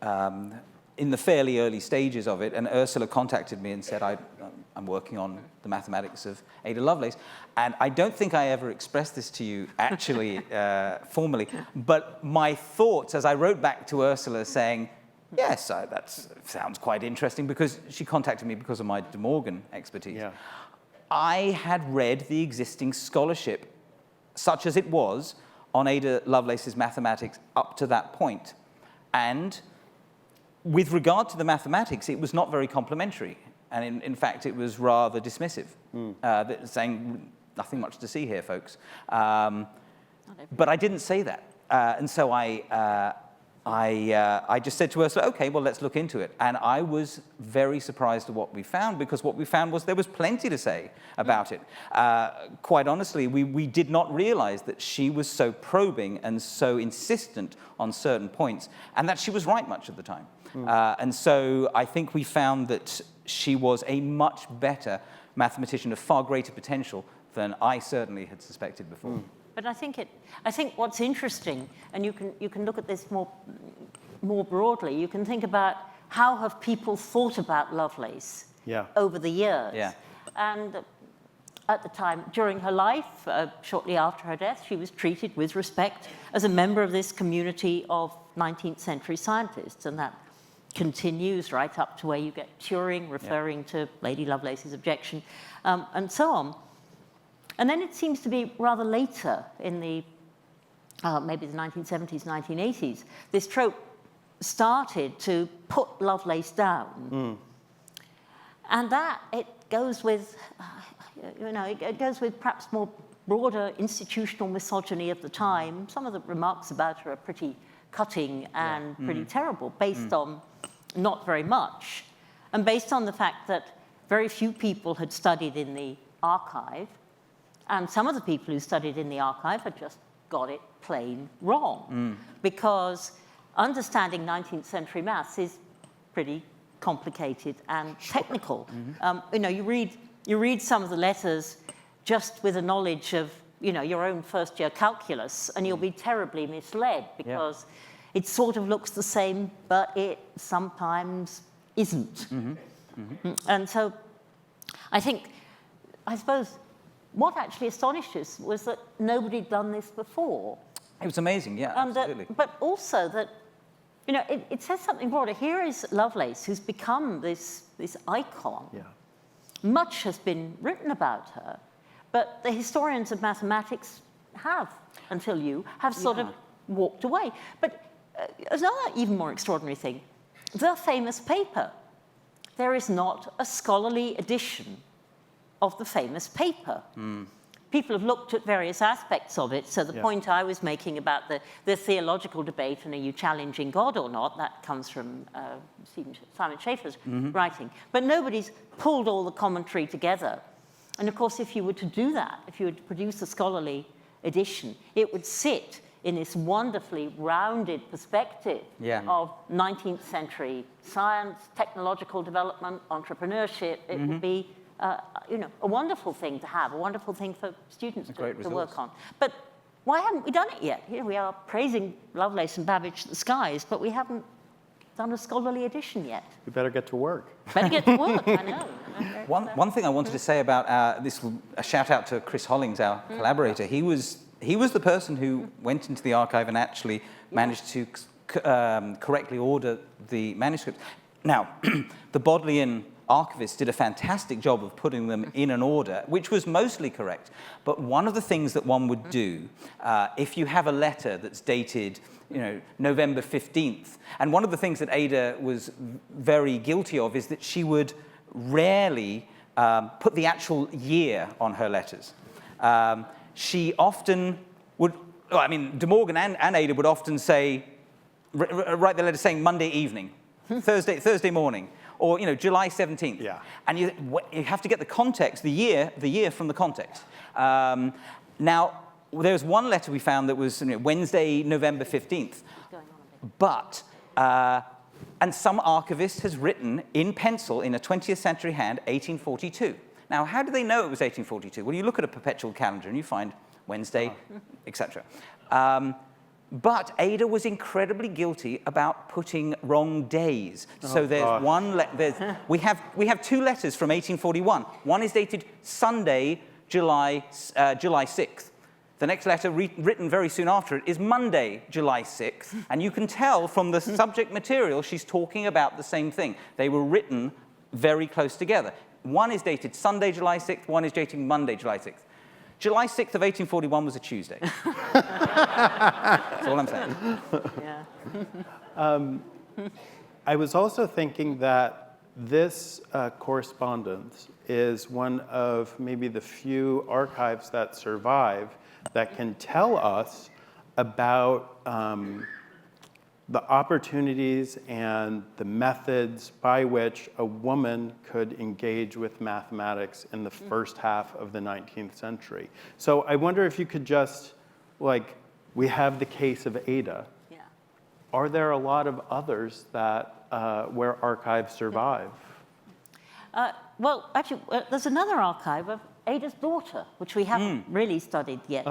in the fairly early stages of it, and Ursula contacted me and said, I'm working on the mathematics of Ada Lovelace. And I don't think I ever expressed this to you, actually, formally, but my thoughts, as I wrote back to Ursula saying, yes, that sounds quite interesting, because she contacted me because of my De Morgan expertise. Yeah. I had read the existing scholarship, such as it was, on Ada Lovelace's mathematics up to that point. And with regard to the mathematics, it was not very complimentary. And in fact, it was rather dismissive, saying, nothing much to see here, folks. But I didn't say that. And so I just said to Ursula, OK, well, let's look into it. And I was very surprised at what we found, because what we found was there was plenty to say about it. Quite honestly, we did not realize that she was so probing and so insistent on certain points, and that she was right much of the time. And so I think we found that she was a much better mathematician of far greater potential than I certainly had suspected before. But I think what's interesting, and you can look at this more broadly. You can think about how have people thought about Lovelace over the years. Yeah. And at the time, during her life, shortly after her death, she was treated with respect as a member of this community of 19th century scientists, and that continues right up to where you get Turing referring to Lady Lovelace's objection, and so on. And then it seems to be rather later in the, maybe the 1970s, 1980s, this trope started to put Lovelace down. And that, it goes with, it goes with perhaps more broader institutional misogyny of the time. Some of the remarks about her are pretty cutting and pretty terrible, based on not very much, and based on the fact that very few people had studied in the archive, and some of the people who studied in the archive had just got it plain wrong, because understanding 19th century maths is pretty complicated and technical. You read some of the letters just with a knowledge of your own first-year calculus, and you'll be terribly misled, because it sort of looks the same, but it sometimes isn't. And so I suppose what actually astonished us was that nobody'd done this before. It was amazing, yeah, absolutely. But also that, it says something broader. Here is Lovelace, who's become this icon. Much has been written about her, but the historians of mathematics have, until you, have sort of walked away. But another even more extraordinary thing, the famous paper. There is not a scholarly edition of the famous paper. People have looked at various aspects of it, so the point I was making about the theological debate and are you challenging God or not, that comes from Simon Schaeffer's writing. But nobody's pulled all the commentary together. And of course, if you were to do that, if you were to produce a scholarly edition, it would sit in this wonderfully rounded perspective of 19th century science, technological development, entrepreneurship. It would be a wonderful thing to have, a wonderful thing for students to work on. But why haven't we done it yet? Here we are praising Lovelace and Babbage to the skies, but we haven't done a scholarly edition yet. We better get to work. Better get to work, I know. One thing I wanted to say about this, a shout out to Chris Hollings, our collaborator. He was the person who went into the archive and actually managed to correctly order the manuscripts. Now, the Bodleian archivists did a fantastic job of putting them in an order, which was mostly correct. But one of the things that one would do, if you have a letter that's dated, November 15th, and one of the things that Ada was very guilty of is that she would rarely put the actual year on her letters. She often would, De Morgan and Ada would often say, write the letter saying Monday evening, Thursday morning, or July 17th. Yeah. And you have to get the context, the year from the context. Now, there was one letter we found that was Wednesday, November 15th. But, and some archivist has written in pencil in a 20th century hand, 1842. Now, how do they know it was 1842? Well, you look at a perpetual calendar and you find Wednesday, etc. But Ada was incredibly guilty about putting wrong days. So there's we have two letters from 1841. One is dated Sunday, July 6th. The next letter, written very soon after it, is Monday, July 6th. And you can tell from the subject material she's talking about the same thing. They were written very close together. One is dated Sunday, July 6th. One is dated Monday, July 6th. July 6th of 1841 was a Tuesday. That's all I'm saying. Yeah. I was also thinking that this correspondence is one of maybe the few archives that survive that can tell us about the opportunities and the methods by which a woman could engage with mathematics in the first half of the 19th century. So I wonder if you could just, we have the case of Ada. Yeah. Are there a lot of others that where archives survive? Well, actually, there's another archive of Ada's daughter, which we haven't really studied yet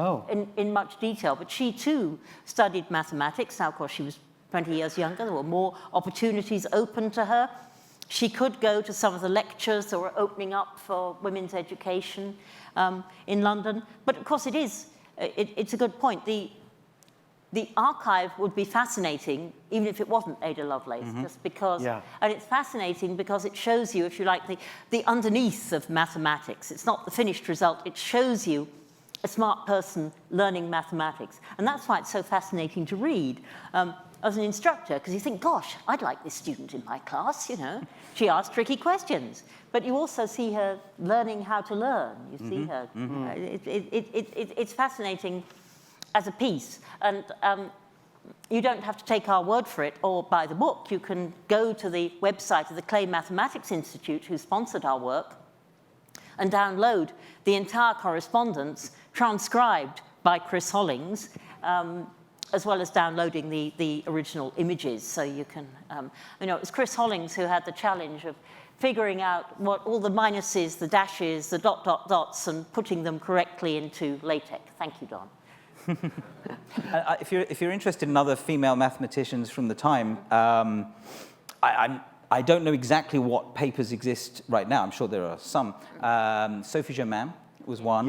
in much detail. But she, too, studied mathematics. Now, of course, she was 20 years younger. There were more opportunities open to her. She could go to some of the lectures that were opening up for women's education in London. But of course, it's a good point. The archive would be fascinating, even if it wasn't Ada Lovelace, just because, and it's fascinating because it shows you, if you like, the underneath of mathematics. It's not the finished result, it shows you a smart person learning mathematics. And that's why it's so fascinating to read as an instructor, because you think, gosh, I'd like this student in my class, you know. She asks tricky questions, but you also see her learning how to learn. You see her, it's fascinating as a piece. And you don't have to take our word for it or buy the book. You can go to the website of the Clay Mathematics Institute, who sponsored our work, and download the entire correspondence transcribed by Chris Hollings, as well as downloading the original images. So you can, it was Chris Hollings who had the challenge of figuring out what all the minuses, the dashes, the dots, and putting them correctly into LaTeX. Thank you, Don. If you're interested in other female mathematicians from the time, I don't know exactly what papers exist right now. I'm sure there are some. Sophie Germain was one,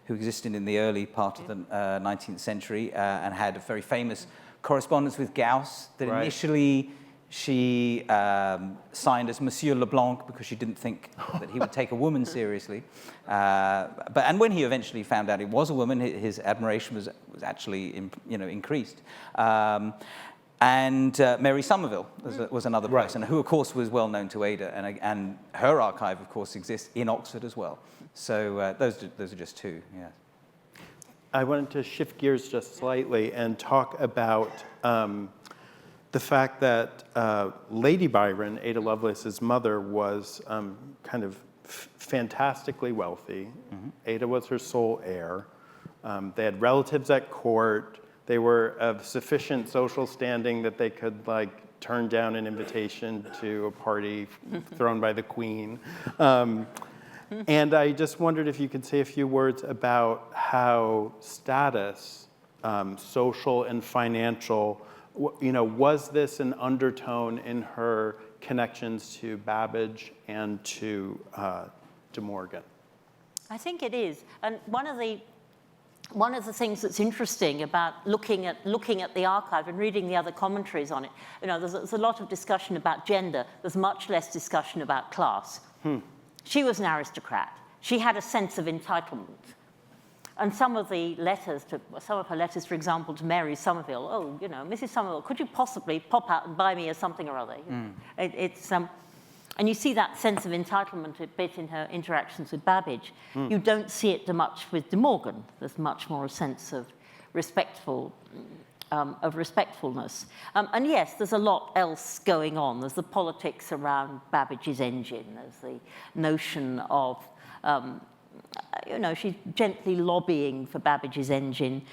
who existed in the early part of the 19th century and had a very famous correspondence with Gauss that initially she signed as Monsieur Leblanc because she didn't think that he would take a woman seriously. And when he eventually found out it was a woman, his admiration was actually increased. And Mary Somerville was another person who, of course, was well known to Ada, and her archive, of course, exists in Oxford as well. So those are just two. Yeah. I wanted to shift gears just slightly and talk about the fact that Lady Byron, Ada Lovelace's mother, was kind of fantastically wealthy. Ada was her sole heir. They had relatives at court. They were of sufficient social standing that they could turn down an invitation to a party thrown by the Queen. And I just wondered if you could say a few words about how status, social and financial, was this an undertone in her connections to Babbage and to De Morgan? I think it is. And one of the things that's interesting about looking at the archive and reading the other commentaries on it, there's a lot of discussion about gender. There's much less discussion about class. She was an aristocrat. She had a sense of entitlement. And some of her letters, for example, to Mary Somerville, Mrs. Somerville, could you possibly pop out and buy me a something or other? And you see that sense of entitlement a bit in her interactions with Babbage. You don't see it much with De Morgan. There's much more a sense of respectfulness. And yes, there's a lot else going on. There's the politics around Babbage's engine. There's the notion of, she's gently lobbying for Babbage's engine.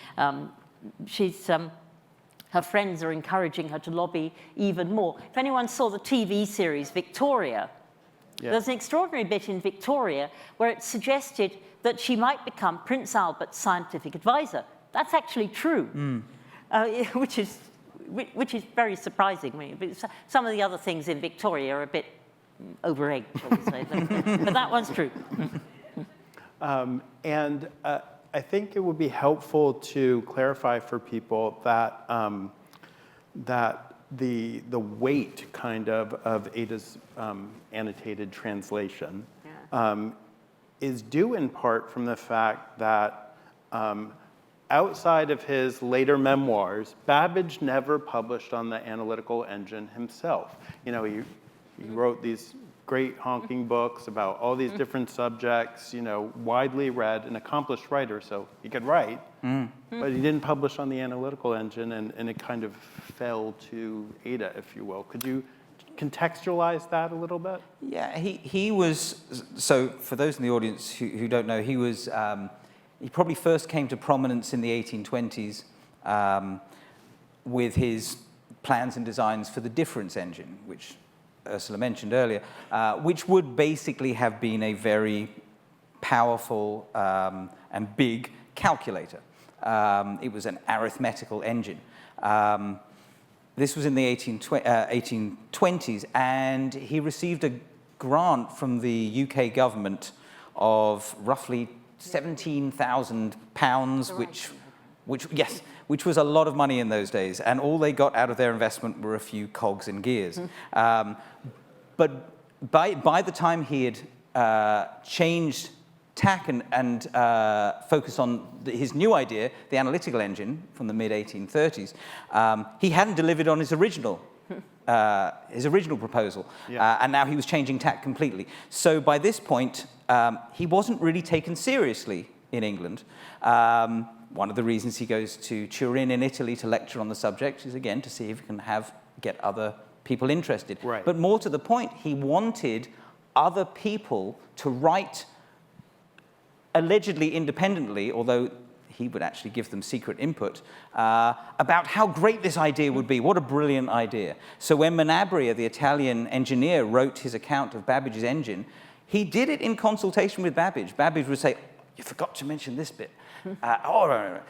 Her friends are encouraging her to lobby even more. If anyone saw the TV series Victoria, there's an extraordinary bit in Victoria where it suggested that she might become Prince Albert's scientific advisor. That's actually true, which is very surprising. But some of the other things in Victoria are a bit over-egged, shall we say. But that one's true. I think it would be helpful to clarify for people that that the weight kind of Ada's annotated translation is due in part from the fact that outside of his later memoirs, Babbage never published on the Analytical Engine himself. He wrote these great honking books about all these different subjects, widely read, an accomplished writer, so he could write, but he didn't publish on the Analytical Engine, and it kind of fell to Ada, if you will. Could you contextualize that a little bit? Yeah, he was, so for those in the audience who don't know, he probably first came to prominence in the 1820s with his plans and designs for the difference engine, which Ursula mentioned earlier, which would basically have been a very powerful and big calculator. It was an arithmetical engine. This was in the 1820s, and he received a grant from the UK government of roughly £17,000, which was a lot of money in those days, and all they got out of their investment were a few cogs and gears. But by the time he had changed tack and focused on his new idea, the Analytical Engine, from the mid-1830s, he hadn't delivered on his original proposal, and now he was changing tack completely. So by this point, he wasn't really taken seriously in England. One of the reasons he goes to Turin in Italy to lecture on the subject is, again, to see if he can get other people interested. Right. But more to the point, he wanted other people to write allegedly independently, although he would actually give them secret input, about how great this idea would be. What a brilliant idea. So when Menabrea, the Italian engineer, wrote his account of Babbage's engine, he did it in consultation with Babbage. Babbage would say, you forgot to mention this bit, et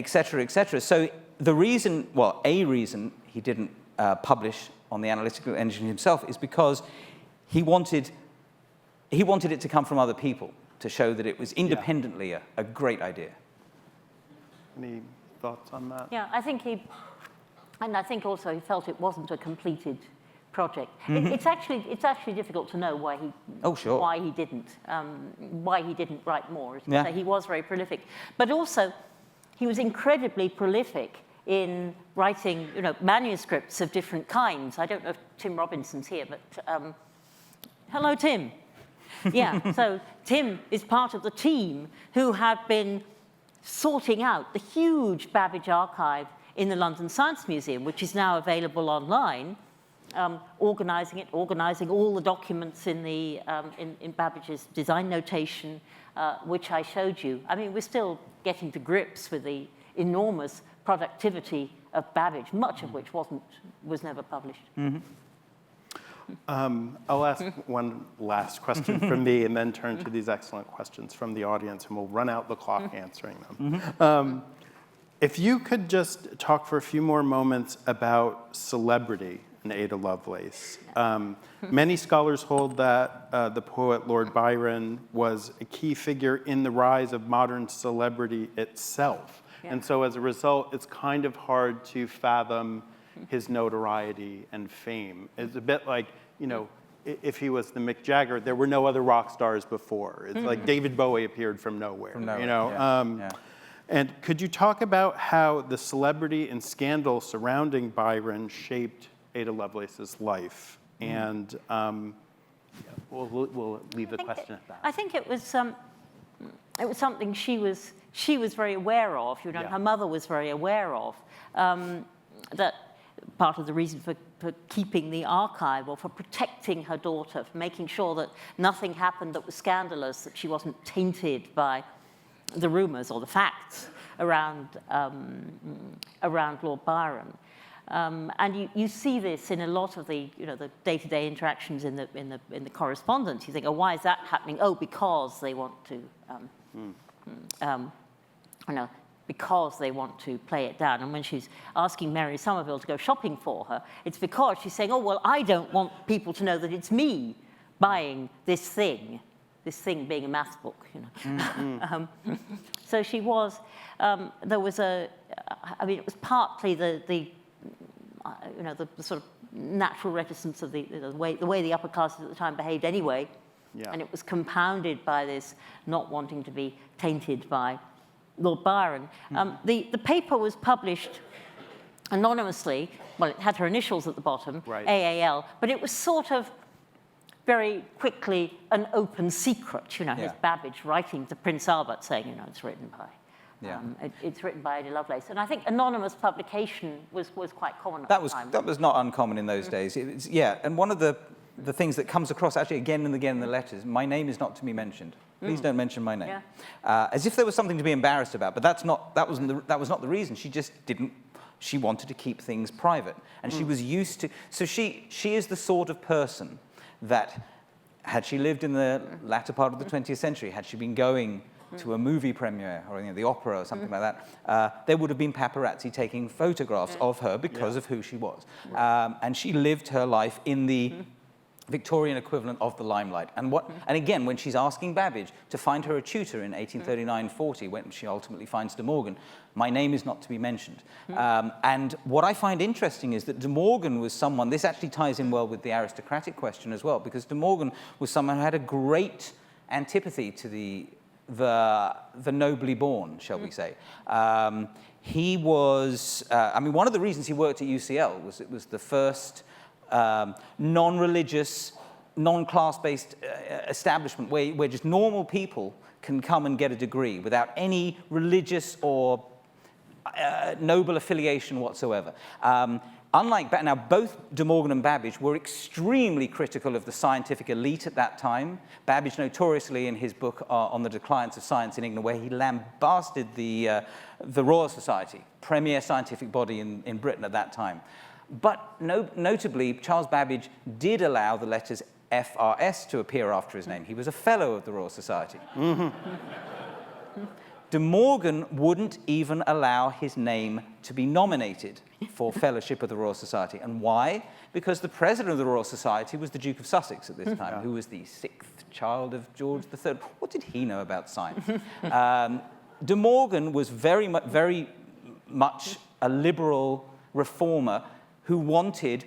cetera, et cetera. So the reason, well, a reason he didn't publish on the Analytical Engine himself is because he wanted it to come from other people, to show that it was independently a great idea. Any thoughts on that? Yeah, I think I think also he felt it wasn't a completed project. It's actually difficult to know why he didn't write more. As you say, he was very prolific, but also he was incredibly prolific in writing, manuscripts of different kinds. I don't know if Tim Robinson's here, but hello, Tim. Yeah, so Tim is part of the team who have been sorting out the huge Babbage archive in the London Science Museum, which is now available online, organizing all the documents in Babbage's design notation, which I showed you. I mean, we're still getting to grips with the enormous productivity of Babbage, much of which was never published. I'll ask one last question from me and then turn to these excellent questions from the audience, and we'll run out the clock answering them. If you could just talk for a few more moments about celebrity in Ada Lovelace. Many scholars hold that the poet Lord Byron was a key figure in the rise of modern celebrity itself. Yeah. And so as a result, it's kind of hard to fathom his notoriety and fame. It's a bit like, if he was the Mick Jagger, there were no other rock stars before. It's like David Bowie appeared from nowhere. And could you talk about how the celebrity and scandal surrounding Byron shaped Ada Lovelace's life? And we'll leave the question at that. I think it was something she was very aware of. Her mother was very aware of. That part of the reason for keeping the archive, or for protecting her daughter, for making sure that nothing happened that was scandalous, that she wasn't tainted by the rumors or the facts around Lord Byron. And you see this in a lot of the day-to-day interactions in the correspondence. You think, oh, why is that happening? Oh, because they want to because they want to play it down. And when she's asking Mary Somerville to go shopping for her, it's because she's saying, oh, well, I don't want people to know that it's me buying this thing being a math book, So she was, there was it was partly the sort of natural reticence of the way the upper classes at the time behaved anyway. Yeah. And it was compounded by this not wanting to be tainted by Lord Byron. The paper was published anonymously. Well, it had her initials at the bottom, right. AAL, but it was sort of very quickly an open secret. Here's Babbage writing to Prince Albert saying, it's written by it's written by Ada Lovelace. And I think anonymous publication was quite common at the time. That was not uncommon in those days. And one of the things that comes across actually again and again in the letters, my name is not to be mentioned. Please don't mention my name. Yeah. As if there was something to be embarrassed about, but that was not the reason. She just didn't. She wanted to keep things private, and she was used to. So she is the sort of person that, had she lived in the latter part of the 20th century, had she been going to a movie premiere or the opera or something like that, there would have been paparazzi taking photographs of her because of who she was. And she lived her life in the Victorian equivalent of the limelight. And again, when she's asking Babbage to find her a tutor in 1839-40, when she ultimately finds De Morgan, my name is not to be mentioned. And what I find interesting is that De Morgan was someone, this actually ties in well with the aristocratic question as well, because De Morgan was someone who had a great antipathy to the nobly born, shall we say. He was, I mean, one of the reasons he worked at UCL was it was the first non-religious, non-class-based establishment where just normal people can come and get a degree without any religious or noble affiliation whatsoever. Unlike now, both De Morgan and Babbage were extremely critical of the scientific elite at that time. Babbage notoriously in his book on the declines of science in England, where he lambasted the Royal Society, premier scientific body in Britain at that time. But notably, Charles Babbage did allow the letters FRS to appear after his name. He was a fellow of the Royal Society. De Morgan wouldn't even allow his name to be nominated for fellowship of the Royal Society. And why? Because the president of the Royal Society was the Duke of Sussex at this time, who was the 6th child of George III. What did he know about science? De Morgan was very much a liberal reformer who wanted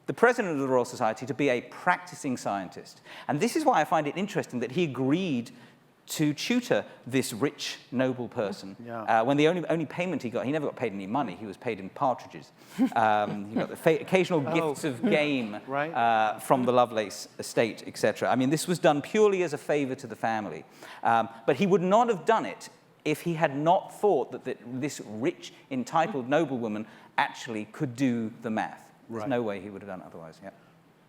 the president of the Royal Society to be a practicing scientist. And this is why I find it interesting that he agreed to tutor this rich, noble person. When the only payment he got, he never got paid any money, he was paid in partridges. He got the occasional gifts of game from the Lovelace estate, etc. I mean, this was done purely as a favor to the family. But he would not have done it if he had not thought that this rich, entitled noblewoman actually could do the math. There's no way he would have done it otherwise.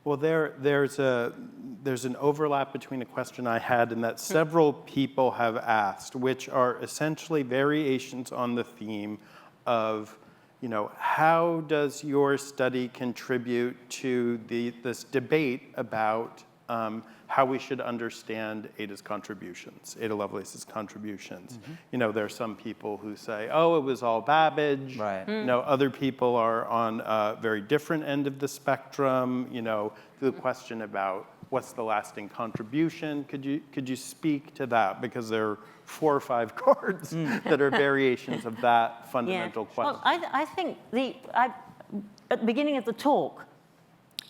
Well, there's an overlap between a question I had and that several people have asked, which are essentially variations on the theme of, how does your study contribute to this debate about how we should understand Ada Lovelace's contributions. There are some people who say, oh, it was all Babbage. Other people are on a very different end of the spectrum. The question about what's the lasting contribution. Could you speak to that? Because there are 4 or 5 cards that are variations of that fundamental question. Well, I think at the beginning of the talk,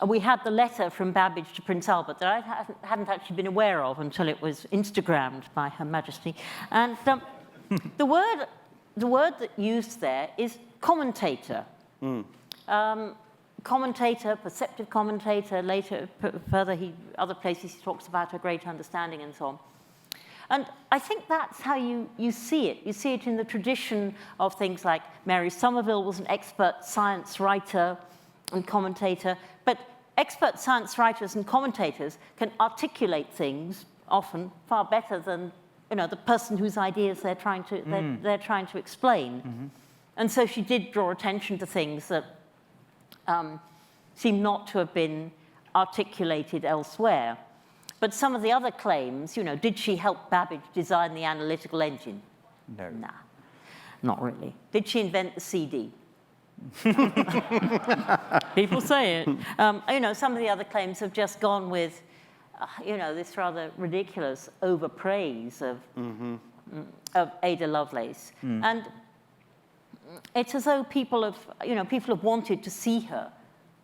we had the letter from Babbage to Prince Albert that I hadn't actually been aware of until it was Instagrammed by Her Majesty. And the word that's used there is commentator. Commentator, perceptive commentator. Later, further, other places he talks about a great understanding and so on. And I think that's how you see it. You see it in the tradition of things like Mary Somerville was an expert science writer and commentator, but expert science writers and commentators can articulate things often far better than the person whose ideas they're trying to explain. And so she did draw attention to things that seem not to have been articulated elsewhere. But some of the other claims, did she help Babbage design the analytical engine? No. Nah, not really. Did she invent the CD? People say it. Some of the other claims have just gone with, this rather ridiculous overpraise of Ada Lovelace. And it's as though people have wanted to see her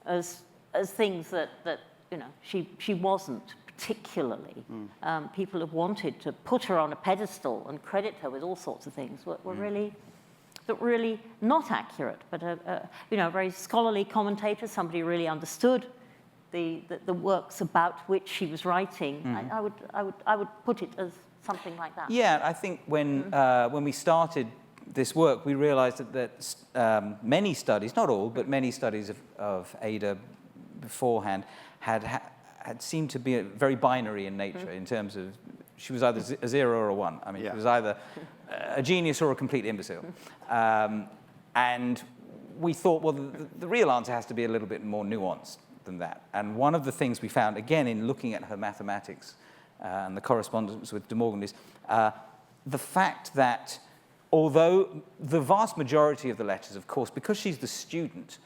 as things that she wasn't particularly. People have wanted to put her on a pedestal and credit her with all sorts of things that were really not accurate, but a very scholarly commentator, somebody who really understood the works about which she was writing. I would put it as something like that. Yeah, I think when we started this work, we realized that many studies, not all, but many studies of Ada beforehand had seemed to be very binary in nature in terms of she was either a 0 or a 1. I mean, she was either a genius or a complete imbecile. And we thought, well, the real answer has to be a little bit more nuanced than that. And one of the things we found, again, in looking at her mathematics and the correspondence with De Morgan is the fact that although the vast majority of the letters, of course, because she's the student,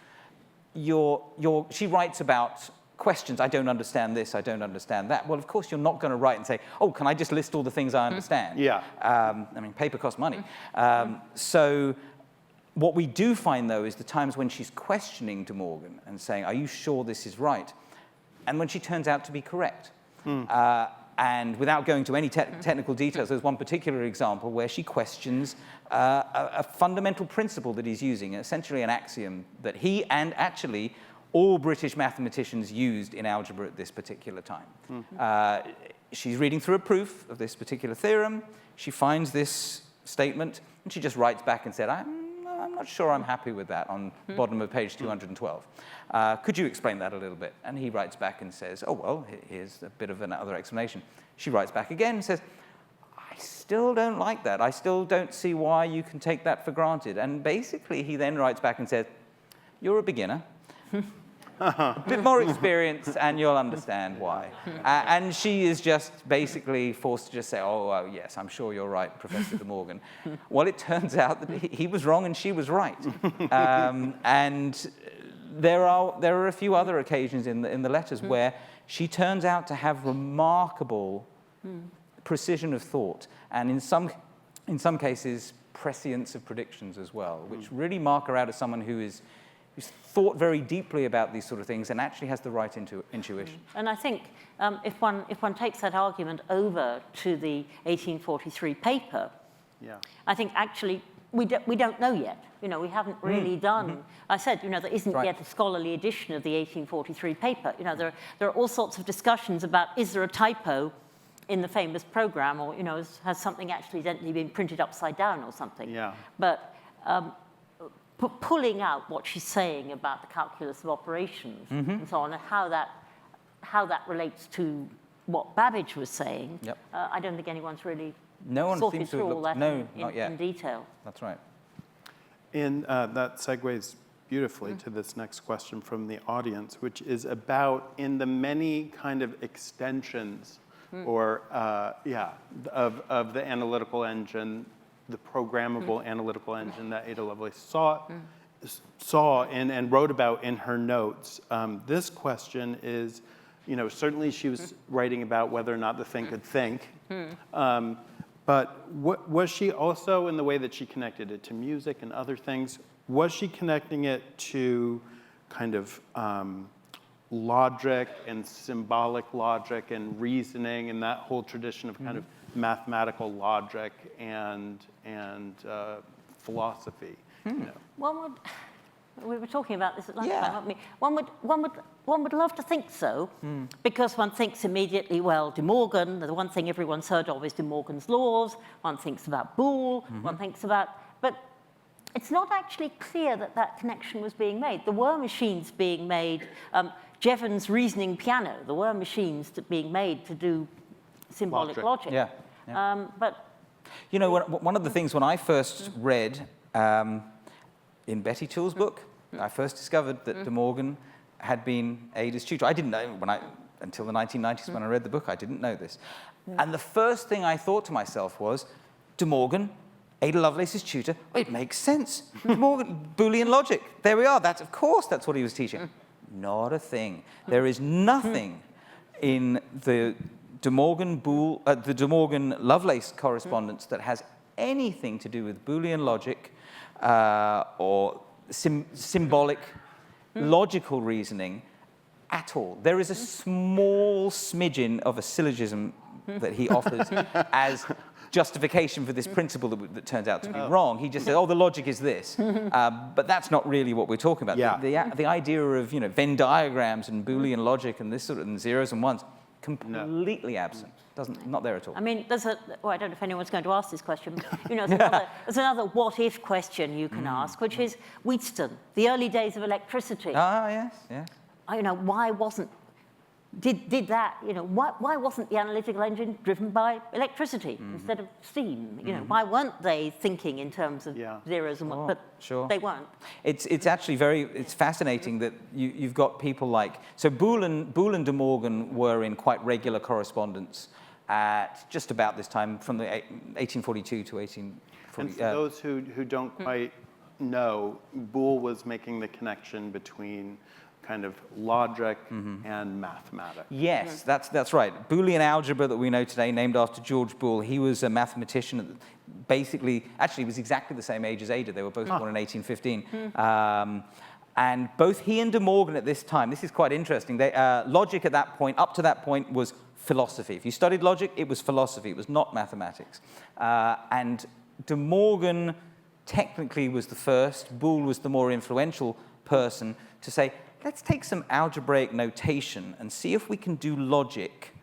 she writes about questions. I don't understand this, I don't understand that. Well, of course, you're not going to write and say, oh, can I just list all the things I understand? Yeah. I mean, paper costs money. So what we do find, though, is the times when she's questioning De Morgan and saying, are you sure this is right? And when she turns out to be correct. And without going to any technical details, there's one particular example where she questions a fundamental principle that he's using, essentially an axiom that he and actually all British mathematicians used in algebra at this particular time. She's reading through a proof of this particular theorem. She finds this statement, and she just writes back and said, I'm not sure I'm happy with that on bottom of page 212. Could you explain that a little bit? And he writes back and says, oh, well, here's a bit of another explanation. She writes back again and says, I still don't like that. I still don't see why you can take that for granted. And basically, he then writes back and says, you're a beginner. A bit more experience, and you'll understand why. And she is just basically forced to just say, oh, yes, I'm sure you're right, Professor De Morgan. Well, it turns out that he was wrong and she was right. And there are a few other occasions in the letters where she turns out to have remarkable precision of thought, and in some cases, prescience of predictions as well, which really mark her out as someone who's thought very deeply about these sort of things and actually has the right intuition. And I think if one takes that argument over to the 1843 paper, I think actually we don't know yet. You know, we haven't really done. I said, you know, there isn't yet a scholarly edition of the 1843 paper. You know, there are all sorts of discussions about, is there a typo in the famous program, or, you know, has something accidentally been printed upside down or something? Yeah. But pulling out what she's saying about the calculus of operations and so on, and how that relates to what Babbage was saying, I don't think anyone's really sorted through all that in detail. That's right. And that segues beautifully to this next question from the audience, which is about, in the many kind of extensions or, of the analytical engine, the programmable analytical engine that Ada Lovelace saw and wrote about in her notes. This question is, you know, certainly she was writing about whether or not the thing could think, but was she also, in the way that she connected it to music and other things, was she connecting it to kind of logic and symbolic logic and reasoning and that whole tradition of kind of mathematical logic and philosophy? You know? We were talking about this at lunchtime, weren't we? One would love to think so, because one thinks immediately, well, De Morgan, the one thing everyone's heard of is De Morgan's laws. One thinks about Boole. One thinks about, but it's not actually clear that that connection was being made. There were machines being made. Jevons' reasoning piano. There were machines being made to do symbolic logic. But you know, one of the things when I first read in Betty Toole's book, I first discovered that De Morgan had been Ada's tutor. I didn't know until the 1990s when I read the book. I didn't know this, and the first thing I thought to myself was, De Morgan, Ada Lovelace's tutor. Well, it makes sense. De Morgan, Boolean logic. There we are. Of course, that's what he was teaching. Not a thing. There is nothing in the De Morgan Lovelace correspondence that has anything to do with Boolean logic or symbolic logical reasoning at all. There is a small smidgen of a syllogism that he offers as justification for this principle that turns out to be wrong. He just says, oh, the logic is this. But that's not really what we're talking about. The idea of, you know, Venn diagrams and Boolean logic and this sort of and zeros and ones, completely absent. Not there at all. I mean, I don't know if anyone's going to ask this question, but, you know, there's another what-if question you can ask, which is Wheatstone, the early days of electricity. Ah, yes. You know, why wasn't, did that, you know, why wasn't the analytical engine driven by electricity instead of steam? You know, why weren't they thinking in terms of zeros and ones? But they weren't. It's actually it's fascinating that you've got people like, so Boole and De Morgan were in quite regular correspondence at just about this time, from the 1842 to 1840. And for those who don't quite know, Boole was making the connection between kind of logic and mathematics. Yes, that's right. Boolean algebra that we know today, named after George Boole, he was a mathematician. Basically, actually, he was exactly the same age as Ada. They were both born in 1815. And both he and De Morgan at this time, this is quite interesting, logic at that point, up to that point, was philosophy. If you studied logic, it was philosophy. It was not mathematics. And De Morgan technically was the first. Boole was the more influential person to say, let's take some algebraic notation and see if we can do logic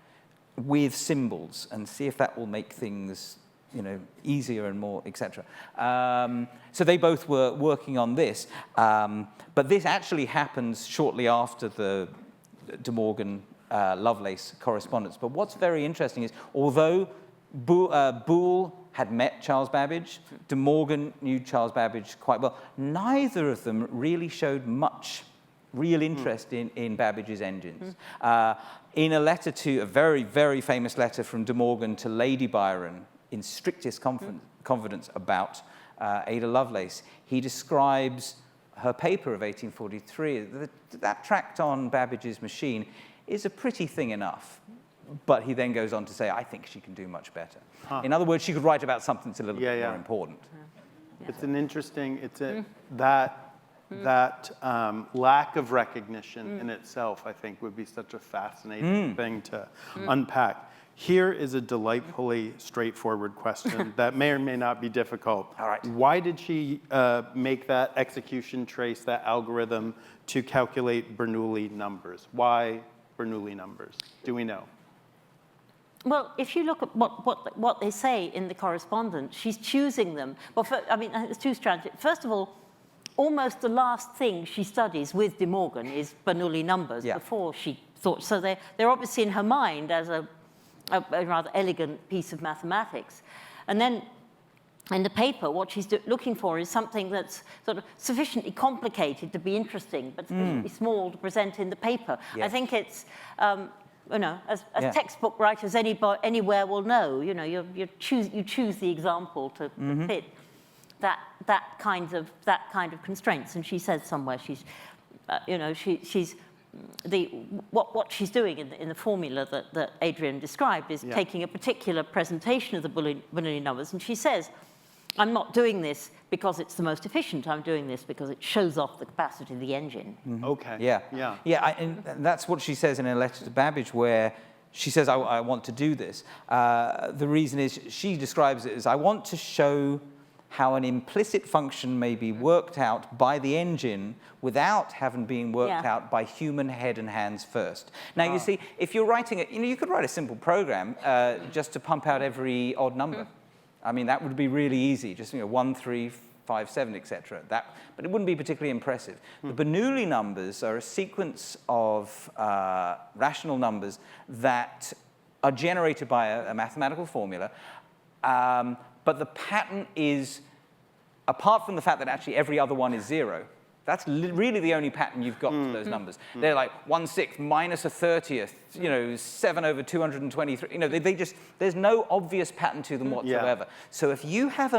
with symbols and see if that will make things, easier and more, etc. So they both were working on this. But this actually happens shortly after the De Morgan Lovelace correspondence. But what's very interesting is, although Boole had met Charles Babbage, De Morgan knew Charles Babbage quite well, neither of them really showed much real interest in Babbage's engines. In a letter a very, very famous letter from De Morgan to Lady Byron, in strictest confidence about Ada Lovelace, he describes her paper of 1843. That tract on Babbage's machine is a pretty thing enough. But he then goes on to say, I think she can do much better. In other words, she could write about something that's a little bit more important. It's an interesting, that lack of recognition in itself, I think, would be such a fascinating thing to unpack. Here is a delightfully straightforward question that may or may not be difficult. All right. Why did she make that execution trace, that algorithm, to calculate Bernoulli numbers? Why Bernoulli numbers? Do we know? Well, if you look at what they say in the correspondence, she's choosing them. Well, there's two strands. First of all, almost the last thing she studies with De Morgan is Bernoulli numbers before she thought. So they're obviously in her mind as a rather elegant piece of mathematics. And then in the paper, what she's looking for is something that's sort of sufficiently complicated to be interesting, but sufficiently small to present in the paper. Yes. I think it's, as textbook writers anywhere will know, you choose the example to fit that kind of constraints. And she says somewhere what she's doing in the formula that Adrian described is taking a particular presentation of the Bernoulli numbers, and she says, I'm not doing this because it's the most efficient. I'm doing this because it shows off the capacity of the engine. Okay. Yeah, and that's what she says in a letter to Babbage, where she says, I want to do this. The reason is, she describes it as, I want to show how an implicit function may be worked out by the engine without having been worked out by human head and hands first. Now, you see, if you're writing it, you could write a simple program just to pump out every odd number. I mean, that would be really easy, just 1, 3, 5, 7, etc. But it wouldn't be particularly impressive. The Bernoulli numbers are a sequence of rational numbers that are generated by a mathematical formula. But the pattern is, apart from the fact that actually every other one is 0, that's really the only pattern you've got for those numbers. They're like 1/6 minus a 30th, 7 over 223. There's no obvious pattern to them whatsoever. So if you have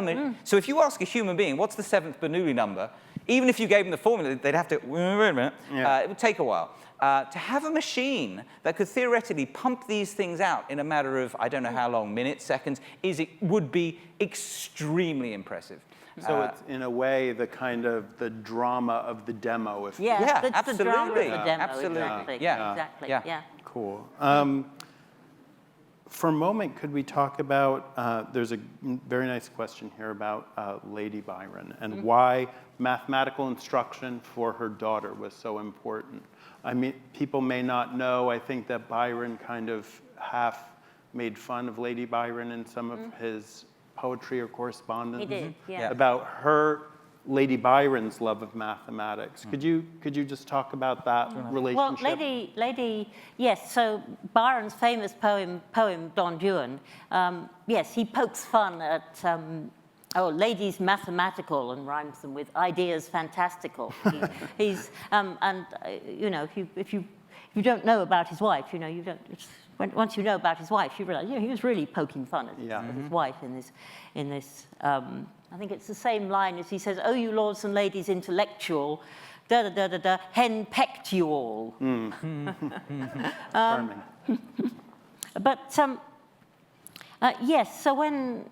so if you ask a human being, what's the 7th Bernoulli number? Even if you gave them the formula, they'd have to, wait a minute, it would take a while. To have a machine that could theoretically pump these things out in a matter of, I don't know how long, minutes, seconds, would be extremely impressive. So it's, in a way, the kind of the drama of the demo. Absolutely. The drama of the demo. Absolutely. Exactly. Cool. For a moment, could we talk about, there's a very nice question here about Lady Byron and why mathematical instruction for her daughter was so important. I mean, people may not know, I think that Byron kind of half made fun of Lady Byron in some of his poetry or correspondence. He did, about her, Lady Byron's love of mathematics. Could you just talk about that relationship? Well, Lady, yes. So Byron's famous poem Don Juan. Yes, he pokes fun at ladies mathematical and rhymes them with ideas fantastical. If you don't know about his wife, you don't. once you know about his wife, you realize, he was really poking fun at his wife in this. I think it's the same line as he says, "Oh, you lords and ladies intellectual, da da da da da, hen pecked you all." But yes, so when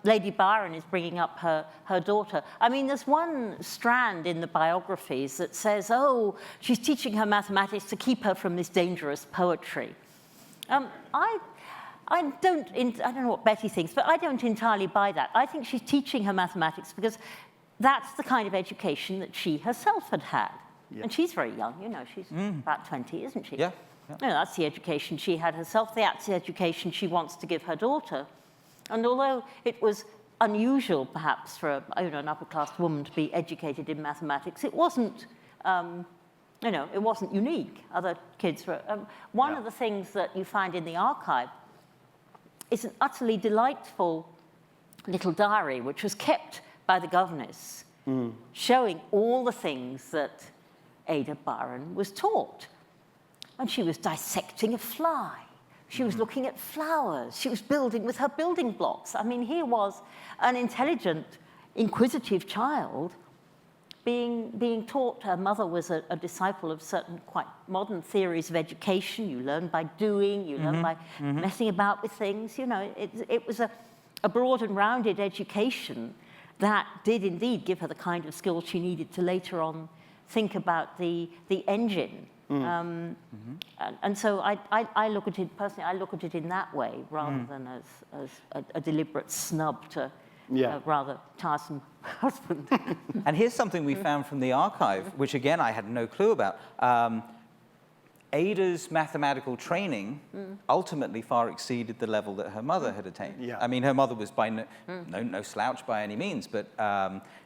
Lady Byron is bringing up her daughter, I mean, there's one strand in the biographies that says, oh, she's teaching her mathematics to keep her from this dangerous poetry. I don't know what Betty thinks, but I don't entirely buy that. I think she's teaching her mathematics because that's the kind of education that she herself had had. Yeah. And she's very young, she's about 20, isn't she? Yeah. That's the education she had herself. That's the education she wants to give her daughter. And although it was unusual, perhaps, for an upper-class woman to be educated in mathematics, it wasn't, it wasn't unique. Other kids were. One of the things that you find in the archive is an utterly delightful little diary, which was kept by the governess, showing all the things that Ada Byron was taught. And she was dissecting a fly. She was looking at flowers. She was building with her building blocks. I mean, here was an intelligent, inquisitive child being taught. Her mother was a disciple of certain quite modern theories of education. You learn by doing, you learn by messing about with things. It was a broad and rounded education that did indeed give her the kind of skills she needed to later on think about the engine. And so I look at it, personally, I look at it in that way rather than as a deliberate snub to a rather tiresome husband. And here's something we found from the archive, which again I had no clue about. Ada's mathematical training ultimately far exceeded the level that her mother had attained. Yeah. I mean, her mother was by no slouch by any means, but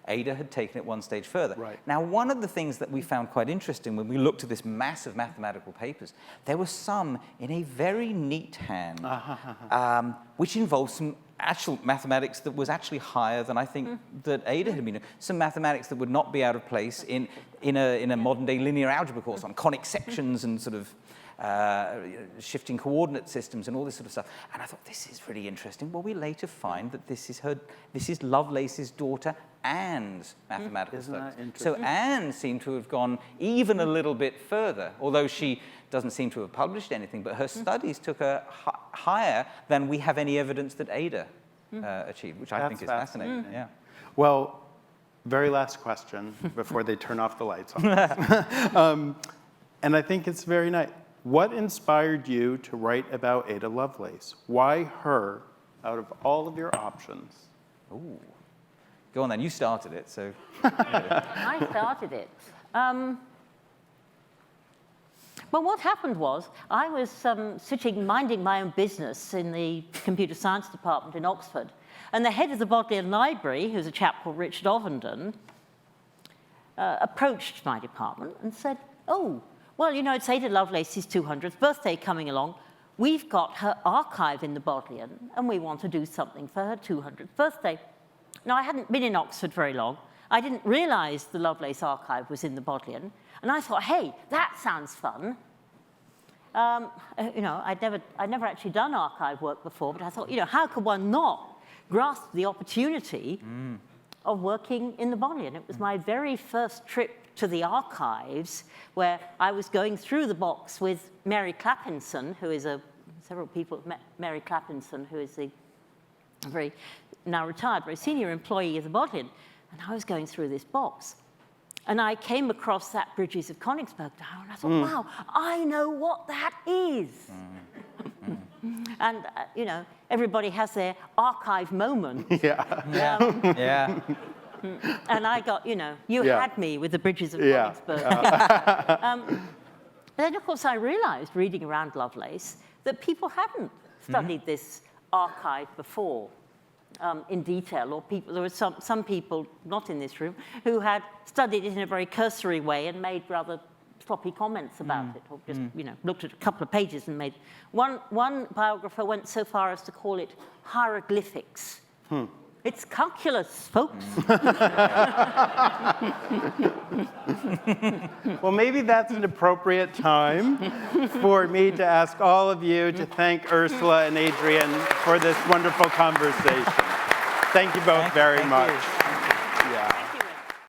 Ada had taken it one stage further. Right. Now, one of the things that we found quite interesting when we looked at this mass of mathematical papers, there were some in a very neat hand, which involved some actual mathematics that was actually higher than I think that Ada had been. Some mathematics that would not be out of place in a modern-day linear algebra course on conic sections and sort of shifting coordinate systems and all this sort of stuff. And I thought, this is really interesting. Well, we later find that this is Lovelace's daughter Anne's mathematical studies. So Anne seemed to have gone even a little bit further, although she doesn't seem to have published anything, but her studies took her higher than we have any evidence that Ada achieved, which I think is fascinating. Yeah. Well, very last question before they turn off the lights on us. And I think it's very nice. What inspired you to write about Ada Lovelace? Why her out of all of your options? Ooh. Go on then, you started it, so. I started it. Well, what happened was, I was sitting minding my own business in the computer science department in Oxford, and the head of the Bodleian Library, who's a chap called Richard Ovenden, approached my department and said, oh, well, it's Ada Lovelace's 200th birthday coming along. We've got her archive in the Bodleian, and we want to do something for her 200th birthday. Now, I hadn't been in Oxford very long. I didn't realize the Lovelace archive was in the Bodleian. And I thought, hey, that sounds fun. I'd never actually done archive work before, but I thought, how could one not grasp the opportunity of working in the Bodleian? It was my very first trip to the archives, where I was going through the box with Mary Clappinson, who is several people have met Mary Clappinson, who is the very, now retired, very senior employee of the Bodleian. And I was going through this box. And I came across that Bridges of Königsberg Tower, and I thought, wow, I know what that is. And, everybody has their archive moment. Yeah. And I got, you had me with the Bridges of Königsberg. Then, of course, I realized, reading around Lovelace, that people hadn't studied this archive before. In detail, or there were some people, not in this room, who had studied it in a very cursory way and made rather sloppy comments about it, or just, looked at a couple of pages and made. One biographer went so far as to call it hieroglyphics. It's calculus, folks. Well, maybe that's an appropriate time for me to ask all of you to thank Ursula and Adrian for this wonderful conversation. Thank you both very much.